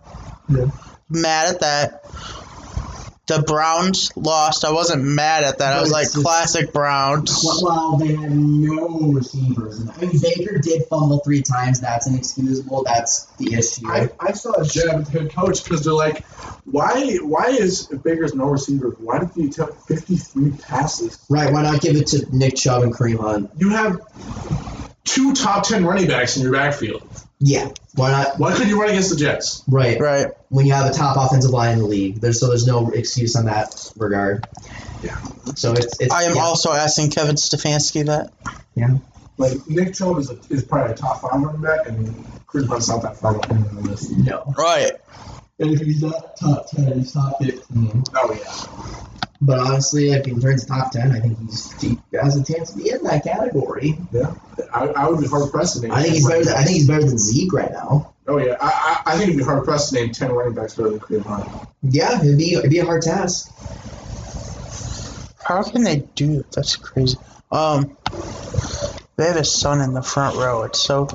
Yeah. Mad at that. The Browns lost. I wasn't mad at that. I was like, classic Browns. Well, they had no receivers. I mean, Baker did fumble 3 times. That's inexcusable. That's the issue. I saw a jab at the head coach because they're like, why is if Baker's no receiver, why did he take 53 passes? Right, why not give it to Nick Chubb and Kareem Hunt? You have 2 top 10 running backs in your backfield. Yeah, why not? Why couldn't you run against the Jets? Right. When you have a top offensive line in the league, there's no excuse on that regard. Yeah. So it's I am also asking Kevin Stefanski that. Yeah. Like Nick Chubb is probably a top 5 running back, and Kareem Hunt's not that far up on the list. No. Right. And if he's not top 10, he's top 15. Oh yeah. But honestly, if he turns top 10, I think he has a chance to be in that category. Yeah, I would be hard pressed to name. I think he's better than Zeke right now. Oh yeah, I think it'd be hard pressed to name 10 running backs better than Kareem Hunt. Yeah, it'd be a hard task. How can they do it? That's crazy. They have his son in the front row. It's so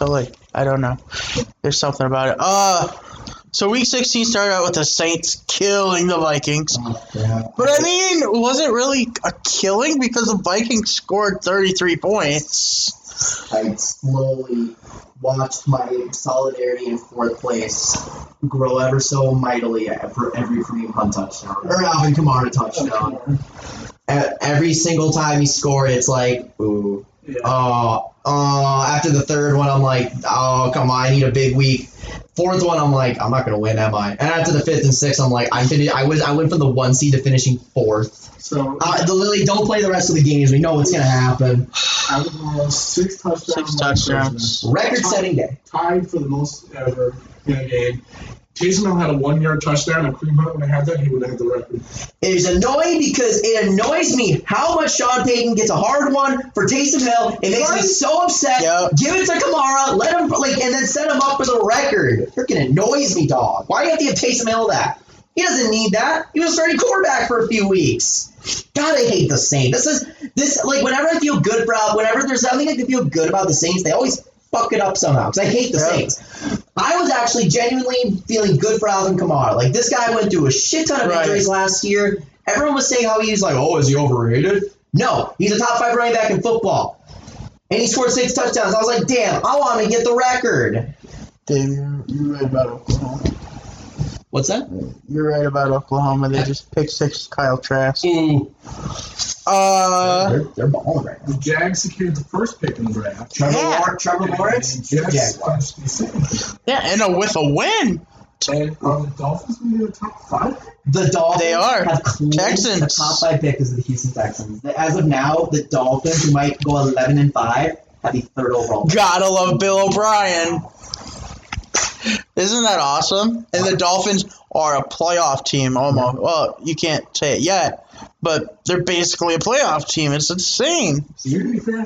like I don't know. There's something about it. So week 16 started out with the Saints killing the Vikings. Yeah. But I mean, was it really a killing because the Vikings scored 33 points? I slowly watched my solidarity in 4th place grow ever so mightily for every Kareem Hunt touchdown. Or Alvin Kamara touchdown. Every single time he scored, it's like, ooh. Yeah. After the 3rd one, I'm like, oh, come on, I need a big week. 4th one, I'm like, I'm not going to win, am I? And after the 5th and 6th, I'm like, I went from the 1 seed to finishing 4th. So Lily, don't play the rest of the games. We know what's going to happen. I would have 6 touchdowns. 6 touchdowns. Record-setting day. Tied for the most ever in a game. Taysom Hill had a 1-yard touchdown, and Kareem Hunt would have had that, he would have had the record. It is annoying because it annoys me how much Sean Payton gets a hard one for Taysom Hill. It makes me so upset. Yep. Give it to Kamara, let him and then set him up for the record. Freaking annoys me, dog. Why do you have to give Taysom Hill that? He doesn't need that. He was a starting quarterback for a few weeks. God, I hate the Saints. This whenever I feel good whenever there's something I can feel good about the Saints, they always fuck it up somehow because I hate the Saints. I was actually genuinely feeling good for Alvin Kamara. Like, this guy went through a shit ton of injuries last year. Everyone was saying how he's like, oh, is he overrated? No, he's a top 5 running back in football. And he scored 6 touchdowns. I was like, damn, I want to get the record. Dave, you're right about Oklahoma. What's that? You're right about Oklahoma. They just picked 6 Kyle Trask. Ooh. They're balling right now. The Jags secured the first pick in the draft. Trevor Lawrence? Jaguars. Yeah, and with a win. And are the Dolphins going to be the top 5? The Dolphins They are. have claimed Texans. the top 5 pick is the Houston Texans. As of now, the Dolphins, who might go 11-5, have the 3rd overall pick. Gotta love Bill O'Brien. Isn't that awesome? And the Dolphins are a playoff team almost. Well, you can't say it yet, but they're basically a playoff team. It's insane. So to be fair,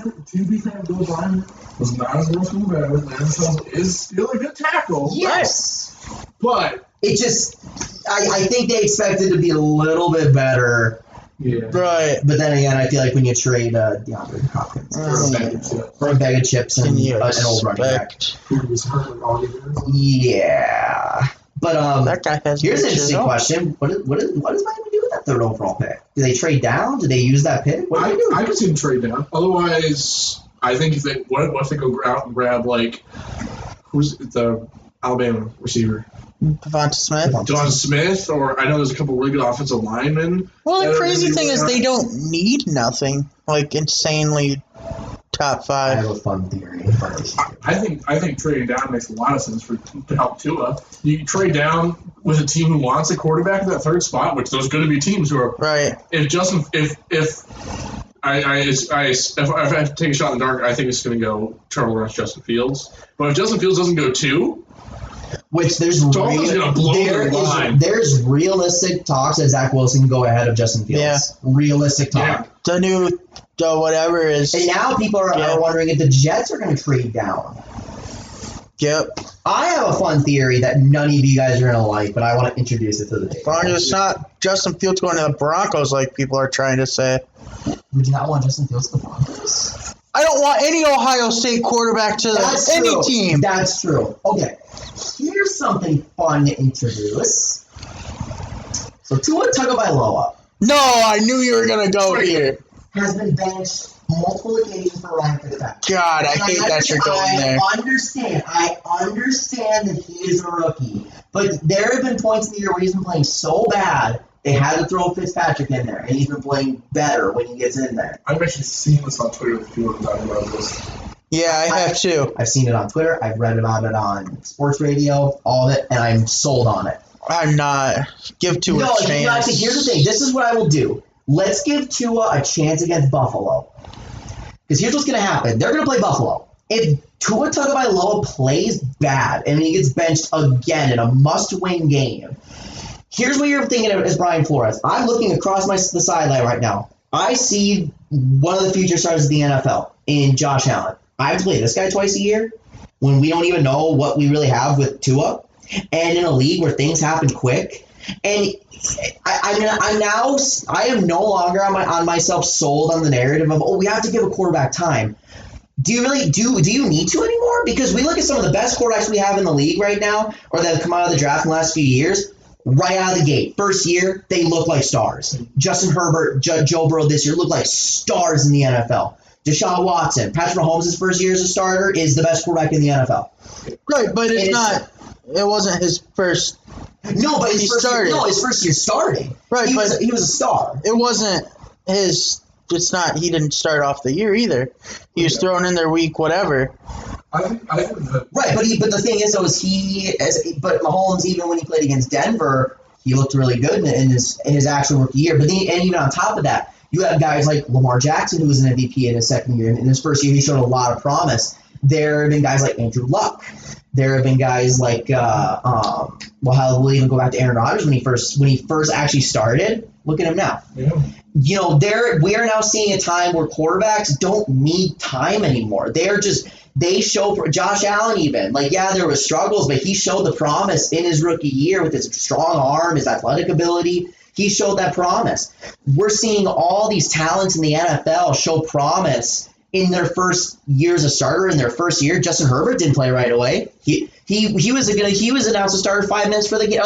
Bill O'Brien was not as worse move ever. Landon is still a good tackle. Yes. Right? But it just, I think they expected to be a little bit better. Yeah. Right. But then again, I feel like when you trade DeAndre Hopkins for a bag of chips and an old running back. Yeah. But that guy has here's an interesting question. What does Miami do with that 3rd overall pick? Do they trade down? Do they use that pick? What do they do? I could see them trade down. Otherwise, I think if they go out and grab, like, who's the Alabama receiver? Devonta Smith, or I know there's a couple really good offensive linemen. Well, the crazy thing is they don't need nothing, like insanely top 5. I have a fun theory. I think trading down makes a lot of sense to help Tua. You trade down with a team who wants a quarterback at that 3rd spot, which there's going to be teams who are right. If I have to take a shot in the dark, I think it's going to go Trevor Lawrence, Justin Fields. But if Justin Fields doesn't go 2, Which there's realistic talks that Zach Wilson can go ahead of Justin Fields. Yeah. Realistic talk. Yeah. The new whatever is. And now people are wondering if the Jets are going to trade down. Yep. I have a fun theory that none of you guys are going to like, but I want to introduce it to the table. As long as it's not Justin Fields going to the Broncos like people are trying to say. Would you not want Justin Fields to the Broncos? I don't want any Ohio State quarterback to any team. That's true. Okay. Here's something fun to introduce. So Tua Tagovailoa. No, I knew you were going to go here. Has been benched multiple occasions for Ryan Fitzpatrick. God, I hate that you're going there. I understand that he is a rookie. But there have been points in the year where he's been playing so bad, they had to throw Fitzpatrick in there, and he's been playing better when he gets in there. I've actually seen this on Twitter with people talking about this. Yeah, I have too. I've seen it on Twitter. I've read about it on sports radio, all of it, and I'm sold on it. I'm not. Give Tua a chance. No, I think here's the thing. This is what I will do. Let's give Tua a chance against Buffalo. Because here's what's going to happen. They're going to play Buffalo. If Tua Tagovailoa plays bad and he gets benched again in a must-win game, here's what you're thinking of as Brian Flores. I'm looking across the sideline right now. I see one of the future stars of the NFL in Josh Allen. I have to play this guy twice a year when we don't even know what we really have with Tua, and in a league where things happen quick. And I am no longer on myself sold on the narrative of, we have to give a quarterback time. Do you really do you need to anymore? Because we look at some of the best quarterbacks we have in the league right now, or that have come out of the draft in the last few years. Right out of the gate, first year, they look like stars. Justin Herbert, Joe Burrow this year look like stars in the NFL. Deshaun Watson, Patrick Mahomes' first year as a starter is the best quarterback in the NFL. Right, but it wasn't his first. No, but his first year starting. Right, he was a star. It wasn't his. It's not. He didn't start off the year either. He was thrown in there week whatever. I think that. Right, but the thing is, though, but Mahomes, even when he played against Denver, he looked really good in his actual rookie year. But then, and even on top of that, you have guys like Lamar Jackson, who was an MVP in his second year. In his first year, he showed a lot of promise. There have been guys like Andrew Luck. There have been guys like, we'll even go back to Aaron Rodgers when he first actually started. Look at him now. Yeah. We are now seeing a time where quarterbacks don't need time anymore. They show for Josh Allen even. There were struggles, but he showed the promise in his rookie year with his strong arm, his athletic ability. He showed that promise. We're seeing all these talents in the NFL show promise in their first year as a starter. In their first year, Justin Herbert didn't play right away. He was announced to start 5 minutes for the game,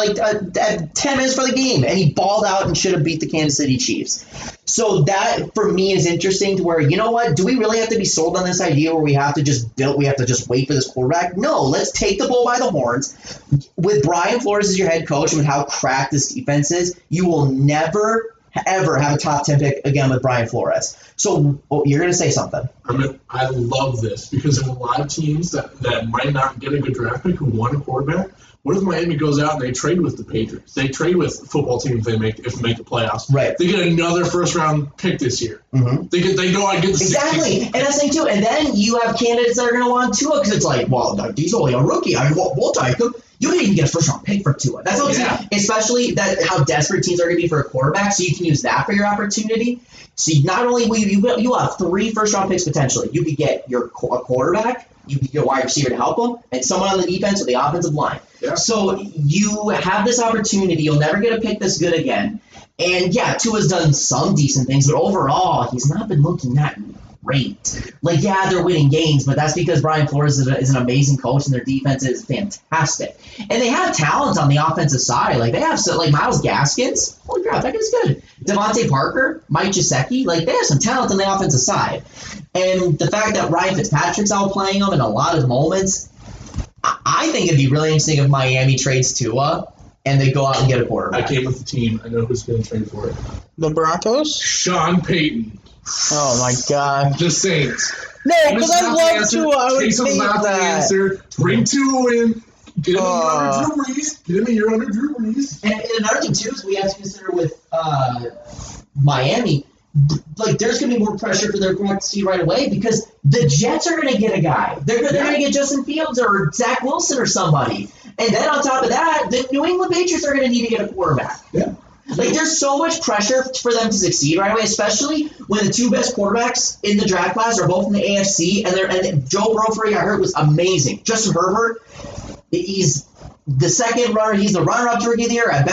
10 minutes for the game, and he balled out and should have beat the Kansas City Chiefs. So that for me is interesting to where, you know what, do we really have to be sold on this idea where we have to just wait for this quarterback? No, let's take the bull by the horns. With Brian Flores as your head coach and with how cracked this defense is, you will never ever have a top 10 pick again with Brian Flores. So you're going to say something. I love this because there are a lot of teams that might not get a good draft pick who want a quarterback. What if Miami goes out and they trade with the Patriots? They trade with football teams if they make the playoffs. Right. They get another first-round pick this year. Mm-hmm. They go out and get the exactly. And that's the thing, too. And then you have candidates that are going to want Tua because it's like, well, he's only a rookie. We'll take him. You didn't even get a first-round pick for Tua. That's what I'm saying. Especially how desperate teams are going to be for a quarterback, so you can use that for your opportunity. So not only will you have 3 first-round picks potentially. You could get a quarterback, you could get a wide receiver to help them, and someone on the defense or the offensive line. Yeah. So you have this opportunity. You'll never get a pick this good again. And, Tua's done some decent things, but overall, he's not been looking that great. They're winning games, but that's because Brian Flores is an amazing coach and their defense is fantastic. And they have talent on the offensive side. They have Myles Gaskins. Holy crap, that guy's good. Devontae Parker, Mike Gesicki. They have some talent on the offensive side. And the fact that Ryan Fitzpatrick's outplaying them in a lot of moments, I think it'd be really interesting if Miami trades Tua and they go out and get a quarterback. I came with the team. I know who's going to trade for it. The Broncos? Sean Payton. Oh, my God. The Saints. No, because I love Tua. I would think not that. The answer. Bring Tua in. Get him a year under Drew Brees. And another thing, too, is we have to consider with Miami, there's going to be more pressure for their quarterback to see right away because the Jets are going to get a guy. They're going to get Justin Fields or Zach Wilson or somebody. And then on top of that, the New England Patriots are going to need to get a quarterback. Yeah. Like, there's so much pressure for them to succeed right away, especially when the two best quarterbacks in the draft class are both in the AFC, and Joe Burrow, before he got hurt, was amazing. Justin Herbert, he's the second runner. He's the runner-up to Rookie of the Year. At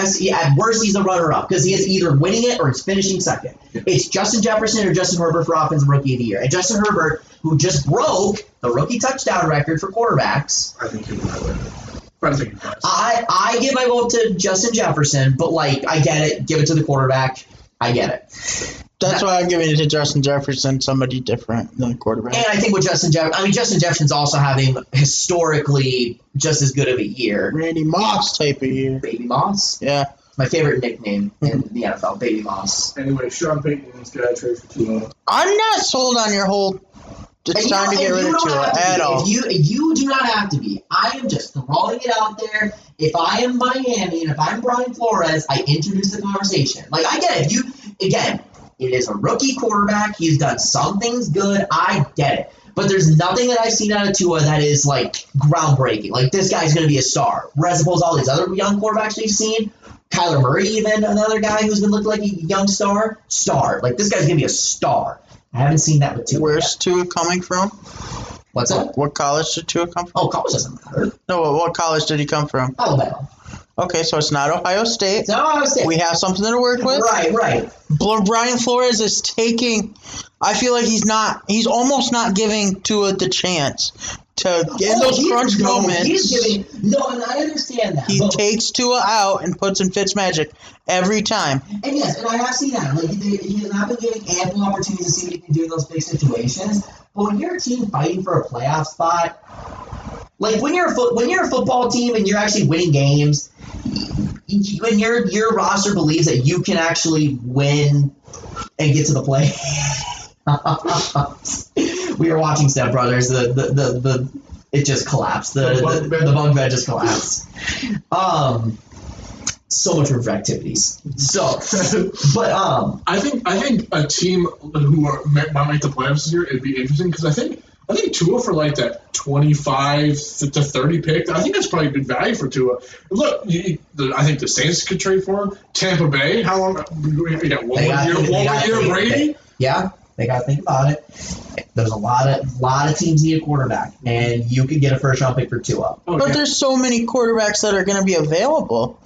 worst, he's the runner-up because he is either winning it or he's finishing second. Yeah. It's Justin Jefferson or Justin Herbert for Offensive Rookie of the Year. And Justin Herbert, who just broke the rookie touchdown record for quarterbacks. I think he would. I give my vote to Justin Jefferson, but, like, I get it. Give it to the quarterback. I get it. That's why I'm giving it to Justin Jefferson, somebody different than the quarterback. And I think with Justin Jefferson's also having historically just as good of a year. Randy Moss type of year. Baby Moss? Yeah. My favorite nickname in the NFL, Baby Moss. Anyway, Sean Payton is going to trade for Tua. I'm not sold on your whole... It's time to get rid of Tua at all. You do not have to be. I am just throwing it out there. If I am Miami and if I'm Brian Flores, I introduce the conversation. Like, I get it. Again, it is a rookie quarterback. He's done some things good. I get it. But there's nothing that I've seen out of Tua that is, like, groundbreaking. Like, this guy's going to be a star. Whereas opposed to all these other young quarterbacks we've seen, Kyler Murray even, another guy who's been looking like a young star. Like, this guy's going to be a star. I haven't seen that with Tua. Where's Tua coming from? What's that? What college did Tua come from? Oh, college doesn't matter. No, what college did he come from? Alabama. Okay, so it's not Ohio State. It's not Ohio State. We have something to work with. Right. Brian Flores is taking... I feel like he's almost not giving Tua the chance to in those crunch moments. And I understand that. He takes Tua out and puts in Fitzmagic every time. And yes, and I have seen that. Like, he has not been giving ample opportunities to see what he can do in those big situations. But when you're a team fighting for a playoff spot, like when you're a football team and you're actually winning games, when your roster believes that you can actually win and get to the play. We were watching Step Brothers. It just collapsed. The bunk bed just collapsed. So much room for activities. So, but I think a team who might make the playoffs this year, it'd be interesting because I think Tua for like that 25 to 30 pick, I think that's probably good value for Tua. Look, I think the Saints could trade for him. Tampa Bay, how long? You got one year Brady. Yeah. They got to think about it. There's a lot of teams need a quarterback, and you could get a first-round pick for Tua. But there's so many quarterbacks that are going to be available,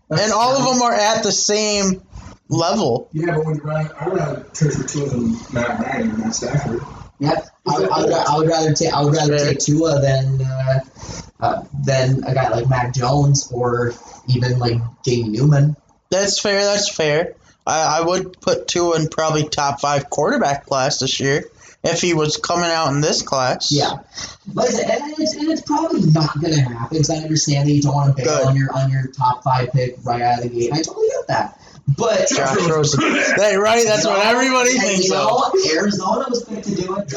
and all of them are at the same level. Yeah, but I'd rather trade for Tua than Matt Ryan or Matt Stafford. Yeah, I would rather take Tua than a guy like Mac Jones or even like Jamie Newman. That's fair. I would put Tua in probably top 5 quarterback class this year if he was coming out in this class. Yeah, but it's probably not going to happen because I understand that you don't want to bail on your top 5 pick right out of the gate. I totally get that. But Josh Rosen. Right? That's what everybody thinks of. Arizona was picked to do it. It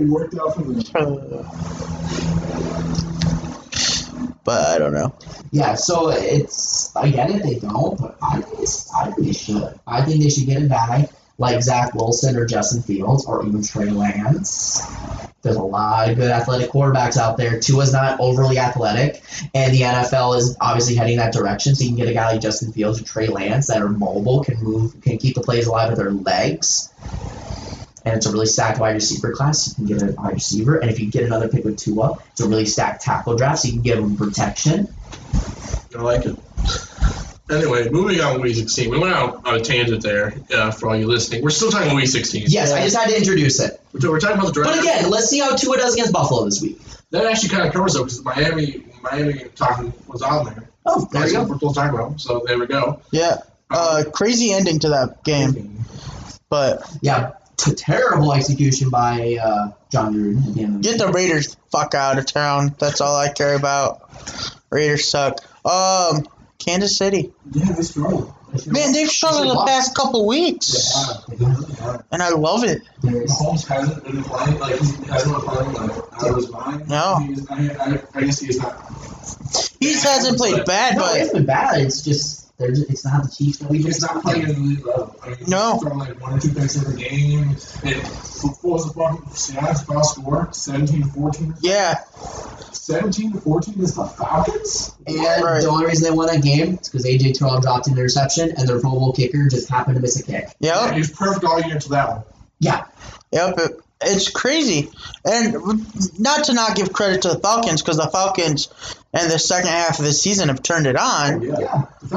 worked out for them. But I don't know. Yeah, so I get it, they don't, but I think they should. I think they should get a guy like Zach Wilson or Justin Fields or even Trey Lance. There's a lot of good athletic quarterbacks out there. Tua's not overly athletic, and the NFL is obviously heading that direction, so you can get a guy like Justin Fields or Trey Lance that are mobile, can move, can keep the plays alive with their legs. And it's a really stacked wide receiver class. You can get a wide receiver. And if you get another pick with Tua, it's a really stacked tackle draft, so you can give him protection. I like it. Anyway, moving on to Week 16. We went out on a tangent there for all you listening. We're still talking about Week 16. Yes, I just had to introduce it. We're talking about the draft. But again, let's see how Tua does against Buffalo this week. That actually kind of covers it because Miami talking was on there. Oh, there you go. We're still talking about them, so there we go. Yeah, crazy ending to that game. But yeah. Terrible execution by John Gruden. Get the Raiders fuck out of town. That's all I care about. Raiders suck. Kansas City. Yeah, they struggled. Man, they've struggled the past couple weeks. Yeah. And I love it. Mahomes hasn't been playing, like, he hasn't been playing, like, out of his mind. No. I guess he's not. He hasn't played bad, no, but... it's been bad. It's just... It's not the Chiefs that we just not playing in the league level. I mean, no. He's throwing like 1 or 2 picks every game. What was the fucking Seattle's final score? 17-14? Yeah. 17-14 is the Falcons. And the only reason they won that game is because A.J. Terrell dropped an interception, and their Pro Bowl kicker just happened to miss a kick. Yep. He was perfect all year until that one. Yeah. Yep. It's crazy. And not to not give credit to the Falcons, because the Falcons in the second half of the season have turned it on. Oh, yeah. The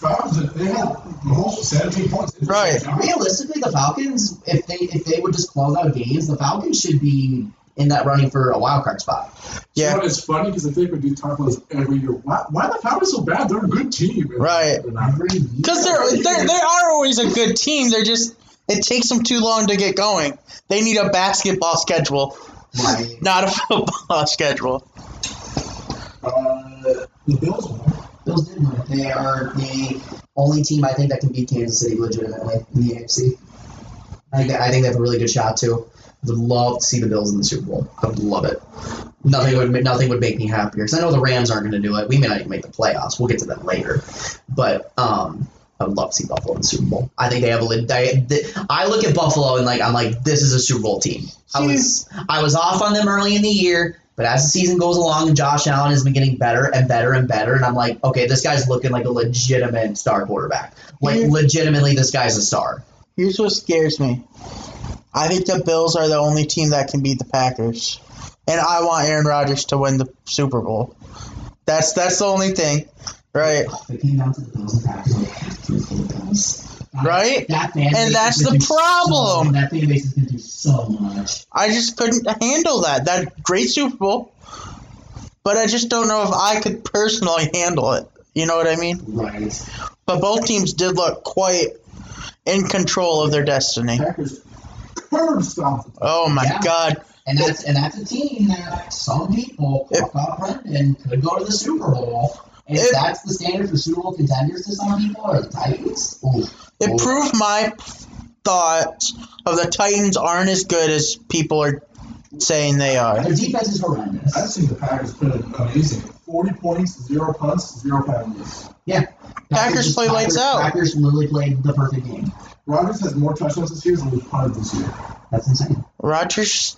Falcons, they had most 17 points. Right. Realistically, the Falcons, if they would just close out games, the Falcons should be in that running for a wild card spot. Yeah. So it's funny because I think we do talk about this every year. Why are the Falcons so bad? They're a good team. Right. Because they are always a good team. They're just... It takes them too long to get going. They need a basketball schedule, right? Not a football schedule. The Bills won. Bills did win. They are the only team I think that can beat Kansas City legitimately in the AFC. I think they have a really good shot too. I would love to see the Bills in the Super Bowl. I would love it. Nothing would make me happier because I know the Rams aren't going to do it. We may not even make the playoffs. We'll get to that later, but I would love to see Buffalo in the Super Bowl. I think they have I look at Buffalo and I'm like, this is a Super Bowl team. I was off on them early in the year, but as the season goes along and Josh Allen has been getting better and better and better, and I'm like, okay, this guy's looking like a legitimate star quarterback. Legitimately, this guy's a star. Here's what scares me. I think the Bills are the only team that can beat the Packers. And I want Aaron Rodgers to win the Super Bowl. That's the only thing. Right. If it came down to the Bills and Packers, they have to for the Bills. Right? And that's the problem. That fan base is going to do so much. I just couldn't handle that. That great Super Bowl. But I just don't know if I could personally handle it. You know what I mean? Right. But both teams did look quite in control of their destiny. Packers cursed off. Oh, my God. And that's a team that some people, Brendan, could go to the Super Bowl. If that's the standard for Super Bowl contenders to some people, or the Titans, it proved my thoughts of the Titans aren't as good as people are saying they are. Their defense is horrendous. I think the Packers played amazing. 40 points, 0 punts, 0 penalties. Yeah. Packers played lights out. Packers literally played the perfect game. Rodgers has more touchdowns this year than we've punted this year. That's insane. Rodgers...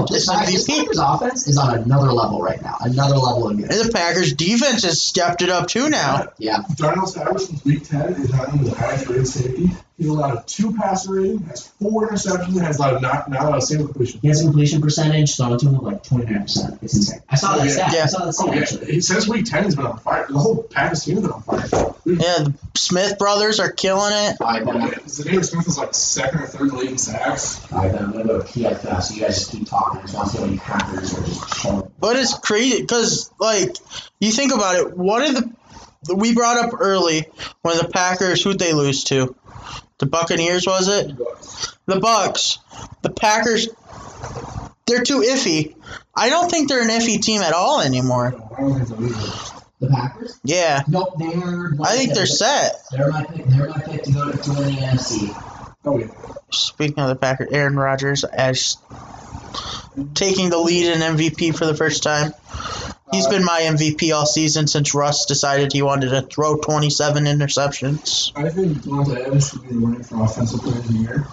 This Packers offense is on another level right now. Another level of good. And the Packers defense has stepped it up too now. Yeah. Darnell Savage since week 10 is not even the highest rated safety. He's allowed a 2 passer rating, has 4 interceptions, and has allowed not a single completion. He has a completion percentage, so I'm doing 29%. It's insane. I saw that stat. Yeah. I saw that stat, actually. Since week 10, he's been on fire. The whole Packers team has been on fire. Yeah, the Smith brothers are killing it. Xavier Smith is 2nd or 3rd in the league in sacks. Alright, then I'm going to go to PFF, so you guys just keep talking. I just want to see how many Packers are just killing. But it's crazy, because, you think about it, we brought up early when the Packers, who'd they lose to? The Buccaneers, was it? The Bucks. The Packers, they're too iffy. I don't think they're an iffy team at all anymore. I don't think so either. The Packers? Yeah. Nope, they're... I think they're set. They're my pick to go to win the NFC. Oh, yeah. Speaking of the Packers, Aaron Rodgers as taking the lead in MVP for the first time. He's been my MVP all season since Russ decided he wanted to throw 27 interceptions. I think Devontae Adams should be the winner for Offensive Player of the Year.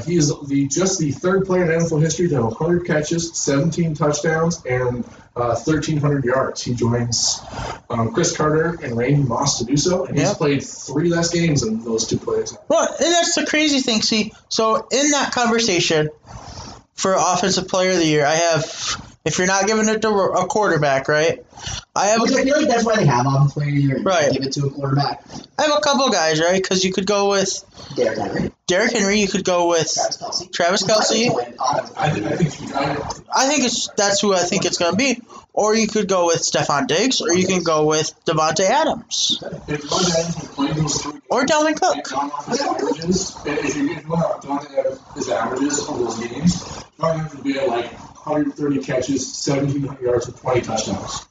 He is just the 3rd player in NFL history to have 100 catches, 17 touchdowns, and 1,300 yards. He joins Chris Carter and Randy Moss to do so, and he's played 3 less games than those 2 players. Well, and that's the crazy thing. See, so in that conversation for Offensive Player of the Year, I have... If you're not giving it to a quarterback, right? I feel like that's why they have Offensive Player of the Year. Right. Give it to a quarterback. I have a couple guys, right? Because you could go with Derrick Henry. You could go with Travis Kelce. I think that's who I think it's going to be. Or you could go with Stephon Diggs, or you can go with Devontae Adams. Or Dalvin Cook. If you want Devontae Adams' averages of those games, Devontae Adams would be at 130 catches, 1,700 yards, and 20 touchdowns.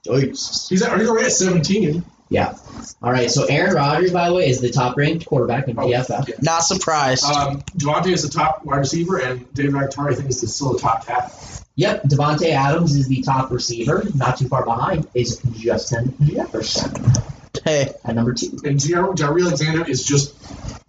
He's already at 17. Yeah. All right, so Aaron Rodgers, by the way, is the top-ranked quarterback in PFF. Yeah. Not surprised. Devontae is the top wide receiver, and David Bakhtiari, I think, is still the top tackle. Yep, Devontae Adams is the top receiver. Not too far behind is Justin Jefferson. Hey. At number 2. And Jair Alexander is just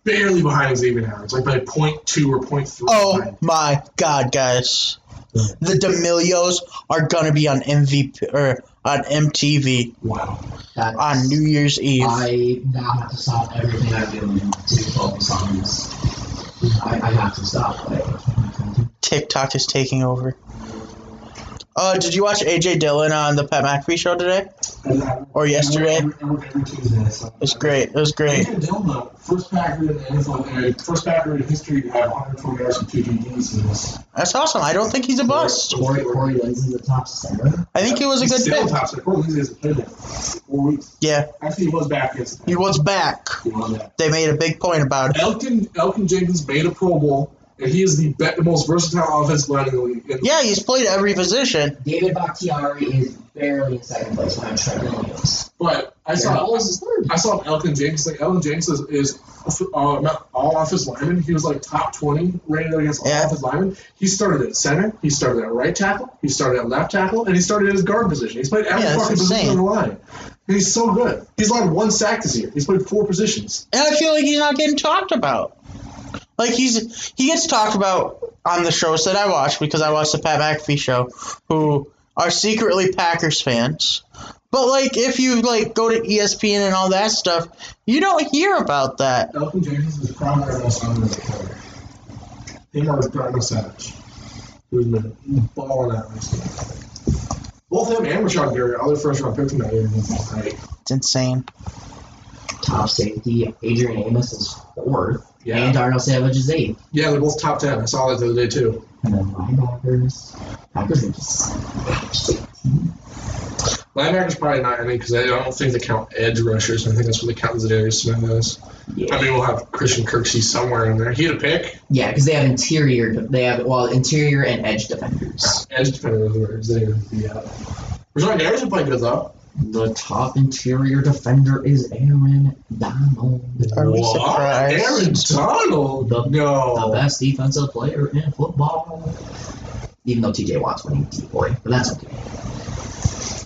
barely behind Xavier Howard. It's by 0.2 or 0.3. Oh, my God, guys. The D'Amelios are gonna be on MVP or on MTV. Wow. On New Year's Eve. I now have to stop everything I'm doing to focus on this. I have to stop. TikTok is taking over. Did you watch AJ Dillon on the Pat McAfee show today? Or yesterday? Every Tuesday. It was great. It was great. AJ Dillon, the first Packer in the NFL, first Packer in history to have 120 yards and 2 TDs. That's awesome. I don't think he's a bust. Corey Lindsey's the top center. I think he was a good pick. pick. Corey Lindsey hasn't played in 4 weeks. Yeah. Actually, he was back against the He was back. They made a big point about it. Elkin Jenkins made a Pro Bowl, and he is the most versatile offensive lineman in the league. Yeah, he's played every position. David Bakhtiari is barely in second place behind Trent Williams. But I saw Elkin Jenkins. Like Elkin Jenkins is all offensive lineman. He was like top 20 rated against all offensive linemen. He started at center. He started at right tackle. He started at left tackle, and he started at his guard position. He's played every fucking position on the line. And he's so good. He's allowed 1 sack this year. He's played 4 positions. And I feel like he's not getting talked about. Like he gets talked about on the shows that I watch because I watch the Pat McAfee show, who are secretly Packers fans. But like if you like go to ESPN and all that stuff, you don't hear about that. Elkin Jenkins is probably our most underrated player. Him or Darnell Savage, who's been balling out recently. Both him and Rashawn Gary, other first round picks from that year, great. It's insane. Top safety, Adrian Amos is 4th. Yeah. And Darnell Savage is 8th. Yeah, they're both top 10. I saw that the other day, too. And then linebackers are just 16. Linebackers probably not, I think, because I don't think they count edge rushers. I think that's what they count Zadarius Smith as. Yeah. I mean, we'll have Christian Kirksey somewhere in there. He had a pick. Yeah, because they have interior and edge defenders. Edge defenders are there. Yeah. Rashawn Gary's been playing good, though. The top interior defender is Aaron Donald. Are we surprised? Aaron Donald? The best defensive player in football. Even though TJ Watt's winning decoy, but that's okay.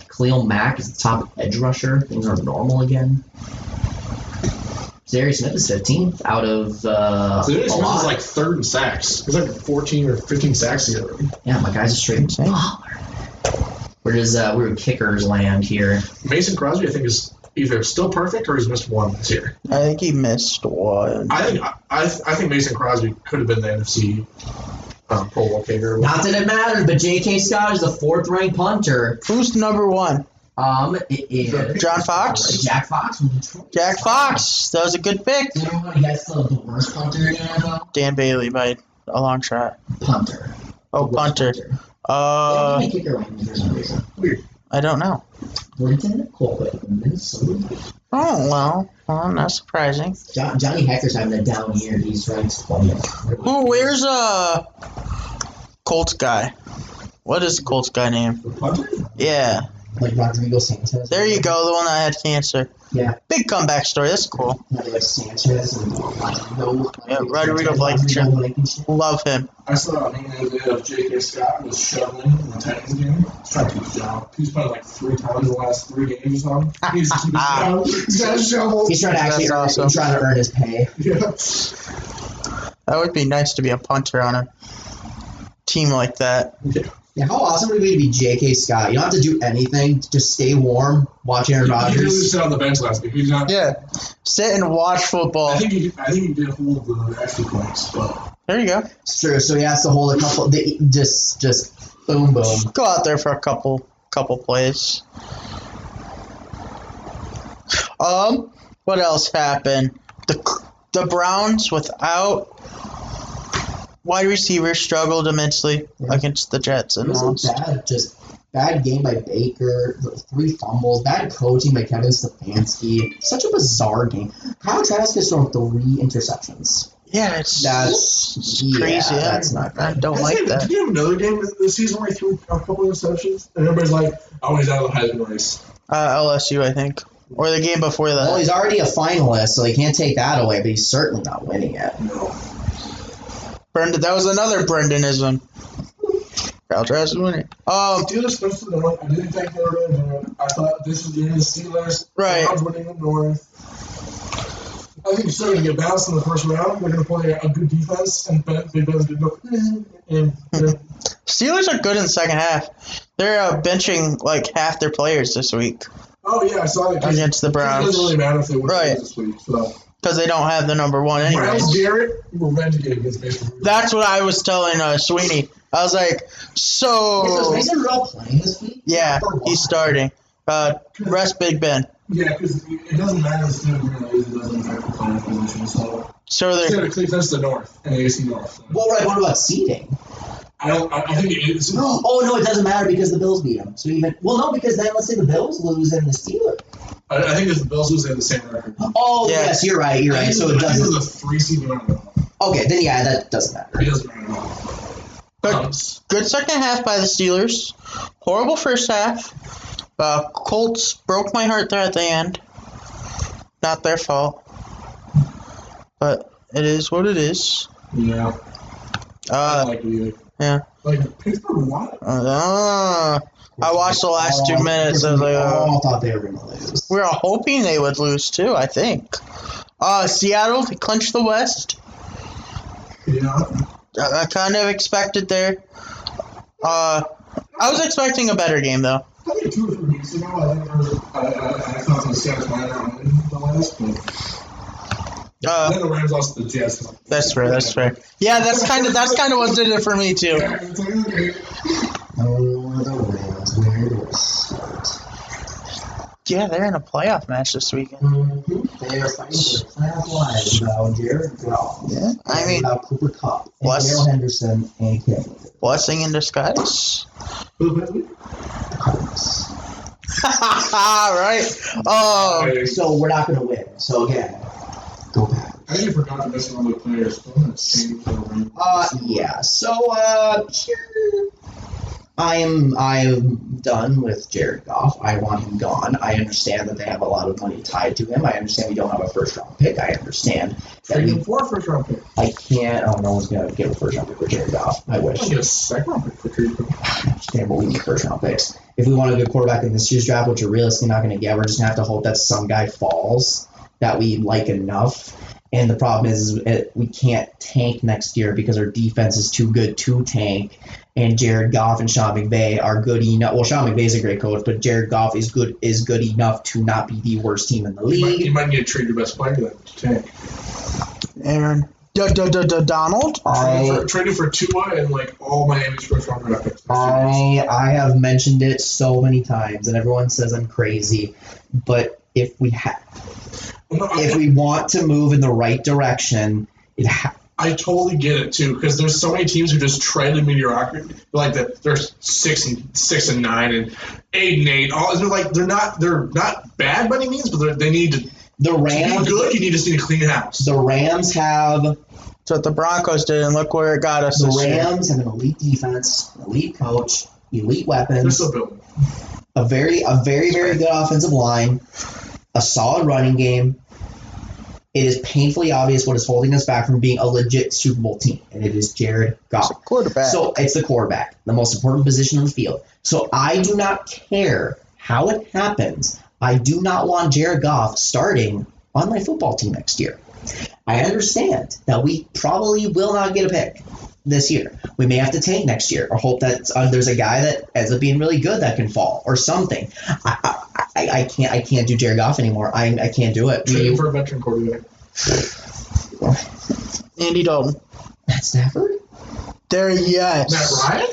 Khalil Mack is the top edge rusher. Things are normal again. Zadarius Smith is 15th out of Zadarius Smith is like 3rd in sacks. He's like 14 or 15 sacks the other. Yeah, my guy's a straight baller. Where do kickers land here? Mason Crosby, I think, is either still perfect or he's missed 1 this year. I think he missed 1. I think Mason Crosby could have been the NFC Pro Bowl kicker. Not that it matters, but J.K. Scott is the 4th ranked punter. Who's number 1? It is John Fox. Jack Fox from Detroit. Jack Fox. That was a good pick. You know what? That's the worst punter in the NFL. Dan Bailey by a long shot. Punter. Oh, punter. Weird. I don't know. Oh, well, not surprising. Johnny Hector's having a down year. He's ranked 20th. Oh, where's Colts guy? What is the Colts guy name? Yeah. Like Rodrigo Sanchez. There you go, the one that had cancer. Yeah. Big comeback story. That's cool. Sanchez and Rodrigo Blankenship. Love him. I saw a meme the other day of J.K. Scott was shoveling in the Titans game. He's trying to keep his job. He's played like 3 times in the last 3 games or something. He's keeping his job. He's got a shovel. He's trying to he's trying to earn his pay. Yeah. That would be nice to be a punter on a team like that. Yeah, how awesome would it be to be J.K. Scott? You don't have to do anything. Just stay warm, watch Aaron Rodgers. He really sit on the bench last week. He's not. Yeah, sit and watch football. I think he did hold the extra points, but there you go. It's true. So he has to hold a couple. Just boom. Go out there for a couple plays. What else happened? The Browns without wide receivers struggled immensely against the Jets and lost. Bad game by Baker, 3 fumbles, bad coaching by Kevin Stefanski. Such a bizarre game. Kyle Trask has thrown 3 interceptions. Yeah, that's crazy. That's not good. I don't like that. Did you have another game this season where he threw a couple of interceptions? And everybody's like, oh, he's out of the Heisman race. LSU, I think. Or the game before that. Well, he's already a finalist, so they can't take that away, but he's certainly not winning it. No. Brendan, that was another Brendanism. Kyle Trask is winning. Steelers first to the North. I didn't think they were going to do it. I thought this was the end of the Steelers. Right. Browns winning the North. I think it's still going to get bounced in the first round. They're going to play a good defense, and Big Ben's going to go. Steelers are good in the second half. They're benching like half their players this week. Oh yeah, I saw that against the Browns. It doesn't really matter if they win this week. Because they don't have the number one anyway. Miles Garrett, revenge game against Mason. That's what I was telling Sweeney. I was like, so. Is Mason Rudolph playing this week? Yeah, he's starting. Rest Big Ben. Yeah, because it doesn't matter if Steelers win or lose. It doesn't affect the playoff position. So they're that's the North and AFC North. Well, right. What about seeding? I think it is. Oh no, it doesn't matter because the Bills beat them. So no, because then let's say the Bills lose and the Steelers. I think if the Bills lose, they have the same record. Oh yes, you're right. So it doesn't. The 3 seed round. Okay, then yeah, that doesn't matter. It doesn't matter at all. But good second half by the Steelers. Horrible first half. Colts broke my heart there at the end. Not their fault. But it is what it is. Yeah. I don't like it either. Yeah. Like Pittsburgh won. I watched the last 2 minutes. I was like, all thought they were going to lose. We were hoping they would lose too, I think. Seattle to clinch the West. Yeah. I kind of expected there. I was expecting a better game though. I think 2 or 3 weeks ago, I thought the Seahawks might not win the West, but then the Rams lost to the Jets. That's fair. Yeah, that's kind of what did it for me too. Yeah, it's like, okay. Yeah, they're in a playoff match this weekend. Mm-hmm. They are fighting for playoff lives without Jared Goff. Yeah, I mean, without Cooper Kupp, and Darrell Henderson, and Kim. Blessing in disguise. Right. So we're not going to win. So again, go back. I think you forgot to mention all the players. Yeah. So here. I am done with Jared Goff. I want him gone. I understand that they have a lot of money tied to him. I understand we don't have a first-round pick. I understand that we for a first-round pick. I can't. Oh, no one's going to give a first-round pick for Jared Goff. I wish. Get a second-round pick for Jared Goff. I understand, but we need first-round picks. If we want a good quarterback in this year's draft, which we're realistically not going to get, we're just going to have to hope that some guy falls that we like enough. And the problem is we can't tank next year because our defense is too good to tank. And Jared Goff and Sean McVay are good enough. Well, Sean McVay is a great coach, but Jared Goff is good enough to not be the worst team in the league. You might need to trade your best player to tank. Aaron Donald? Traded for Tua and like all Miami's first-round draft picks. I have mentioned it so many times, and everyone says I'm crazy. But if we want to move in the right direction, I totally get it too, because there's so many teams who just tread in mediocrity. Like they're 6-9 and 8-8. They're not bad by any means, but they need to. The Rams to be good. You need to clean house. The Rams have. That's what the Broncos did, and look where it got us. The Rams have an elite defense, elite coach, elite weapons. They're still building. A very, very good offensive line, a solid running game. It is painfully obvious what is holding us back from being a legit Super Bowl team, and it is Jared Goff. It's quarterback. So it's the quarterback, the most important position on the field. So I do not care how it happens. I do not want Jared Goff starting on my football team next year. I understand that we probably will not get a pick this year. We may have to tank next year or hope that there's a guy that ends up being really good that can fall or something. I can't do Jared Goff anymore. I can't do it. Trading for a veteran quarterback. Andy Dalton. Matt Stafford? Yes. Matt Ryan?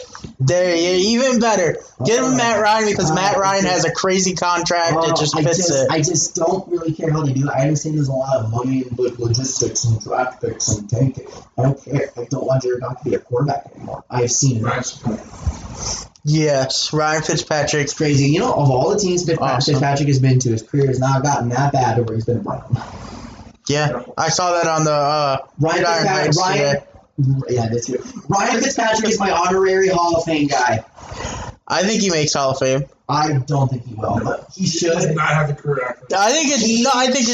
Even better. Get him Matt Ryan because Matt Ryan has a crazy contract. It just fits it. I just don't really care how they do it. I understand there's a lot of money and logistics and draft picks and tanking. I don't care. I don't want Jared Goff to be a quarterback anymore. I've seen it. Yes, Ryan Fitzpatrick. It's crazy. You know, of all the teams Fitzpatrick has been to, his career has not gotten that bad to where he's been a Brown. Yeah, I saw that on the Ryan Fitzpatrick is my honorary Hall of Fame guy. I think he makes Hall of Fame. I don't think he will, but he should. He does not have the career record. I think it's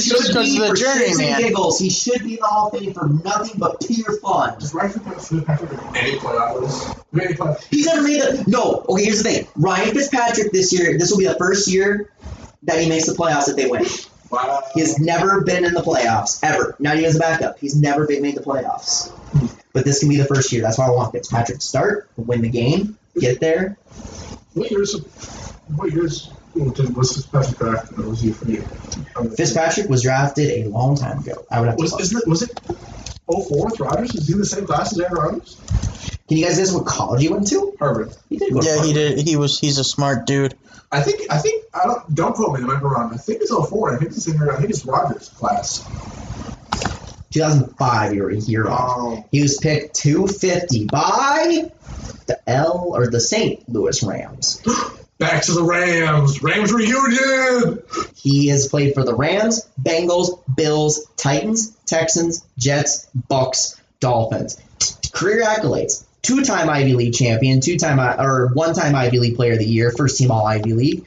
just because of the journey, man. Giggles. He should be in the Hall of Fame for nothing but pure fun. Does Ryan Fitzpatrick have any playoffs? He's never made the. No. Okay, here's the thing. Ryan Fitzpatrick this year. This will be the first year that he makes the playoffs if they win. Wow. He has never been in the playoffs, ever. Not even as a backup. He's never made the playoffs. But this can be the first year. That's why I want Fitzpatrick to start, win the game, get there. What years was Fitzpatrick drafted? Or was he for you? Fitzpatrick was drafted a long time ago. I would have to was it 04 with Rodgers? Is he in the same class as Aaron Rodgers? Can you guys guess what college he went to? Harvard. He did go to Yeah, Harvard. he did. He's a smart dude. I think don't quote me, I might be wrong. I think it's 04. I think it's Rodgers' class. 2005, you were a year off. He was picked 250 by the St. Louis Rams. Back to the Rams. Rams reunion. He has played for the Rams, Bengals, Bills, Titans, Texans, Jets, Bucks, Dolphins. Career accolades: two-time Ivy League champion, one-time Ivy League Player of the Year, first team All Ivy League.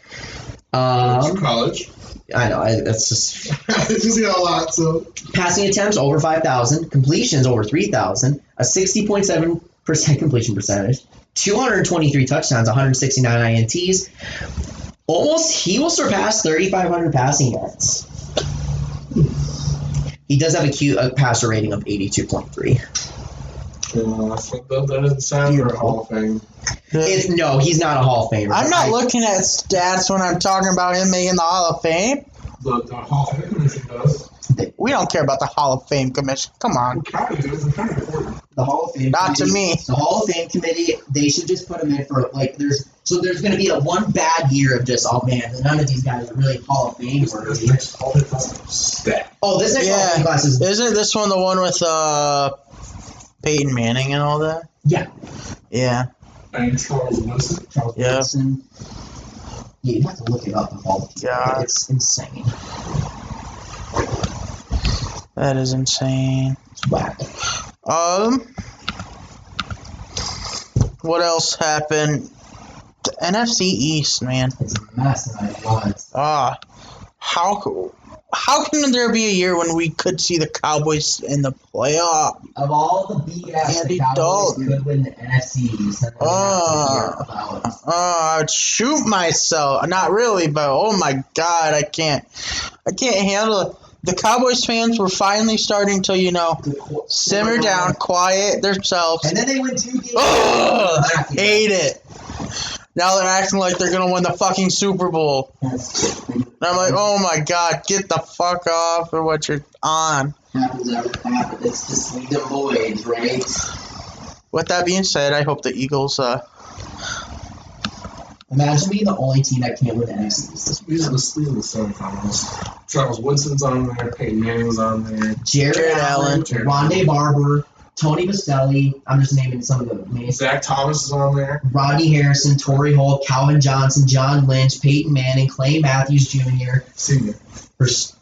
College. I know that's just. It's just got a lot. So Passing attempts over 5,000, completions over 3,000, a 60.7% completion percentage, 223 touchdowns, 169 INTs. He will surpass 3,500 passing yards. He does have a passer rating of 82.3. That doesn't sound like a Hall of Fame. No, he's not a Hall of Famer. I'm not looking at stats when I'm talking about him making the Hall of Fame. The Hall of Fame Commission does. We don't care about the Hall of Fame Commission. Come on. It's kind of important. The Hall of Fame Not committee, to me. The Hall of Fame committee, they should just put him in for there's going to be a one bad year of just none of these guys are really Hall of Fame worthy. Next Hall of Fame class is stat. Oh, this next Hall of Fame class is Isn't this one the one with Peyton Manning and all that? Yeah. And Charles Woodson. Woodson. Yeah, you have to look it up. Yeah. It's insane. That is insane. It's whack. What else happened? The NFC East, man. It's a mess, and I love it. How can there be a year when we could see the Cowboys in the playoff? Of all the BS, Andy the Cowboys Dalton could win the NFC East. I would shoot myself. Not really, but oh my God, I can't handle it. The Cowboys fans were finally starting to, simmer down, quiet themselves. And then they win 2 games. I hate it. Now they're acting like they're going to win the fucking Super Bowl. And I'm like, oh my God, get the fuck off of what you're on. It's just leave them boys, right? With that being said, I hope the Eagles... Imagine being the only team that can't win the NFC East this week. These are the semifinals. Charles Woodson's on there. Peyton Manning's on there. Jared Allen, Rondé Barber, Tony Baselli. I'm just naming some of the main. Zach Thomas is on there. Rodney Harrison, Torrey Holt, Calvin Johnson, John Lynch, Peyton Manning, Clay Matthews Jr. Senior.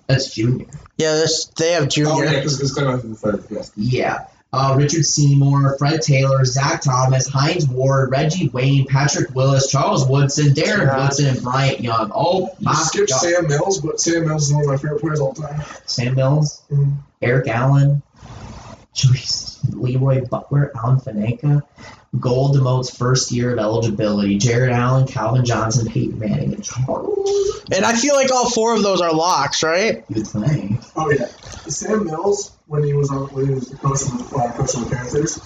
That's junior. Yeah, they have junior. Oh, yeah, because Clay Matthews is the third. Yes. Yeah. Richard Seymour, Fred Taylor, Zach Thomas, Hines Ward, Reggie Wayne, Patrick Willis, Charles Woodson, Darren Woodson, and Bryant Young. Oh, my God. Skip Sam Mills, but Sam Mills is one of my favorite players all the time. Sam Mills, Eric Allen, Leroy Butler, Alan Fanenka, Gold demotes first year of eligibility. Jared Allen, Calvin Johnson, Peyton Manning, and Charles. And I feel like all 4 of those are locks, right? Good thing. Oh yeah, Sam Mills when he was the coach of the Panthers,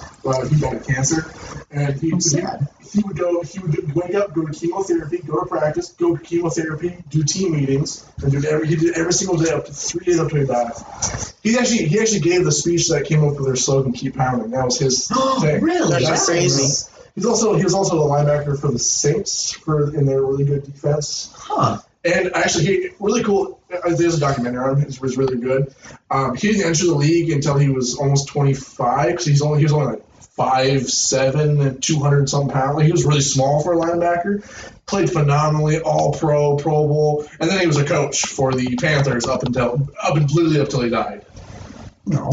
he died of cancer, and he would wake up, go to chemotherapy, go to practice, go to chemotherapy, do team meetings, and he did every single day up to 3 days up to he died. He actually gave the speech that came up with their slogan, "Keep Pounding." That was his thing. Really? That's crazy. He was also the linebacker for the Saints in their really good defense. Huh. And actually, really cool. There's a documentary on him. It was really good. He didn't enter the league until he was almost 25 because he was only like 5'7" and 200 something pounds. He was really small for a linebacker. Played phenomenally, All Pro, Pro Bowl, and then he was a coach for the Panthers up until he died. No.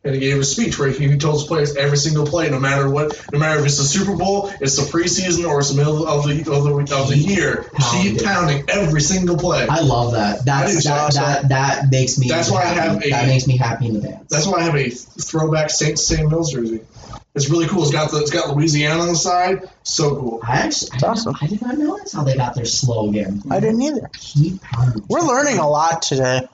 And he gave a speech where he told his players every single play, no matter if it's the Super Bowl, it's the preseason, or it's the middle of the year. Keep pounding every single play. I love that. That makes me. That's why that makes me happy in the pants. That's why I have a throwback Sam Mills jersey. It's really cool. It's got Louisiana on the side. So cool. I did not know that's how they got their slogan. I didn't either. Keep pounding. We're learning a lot today.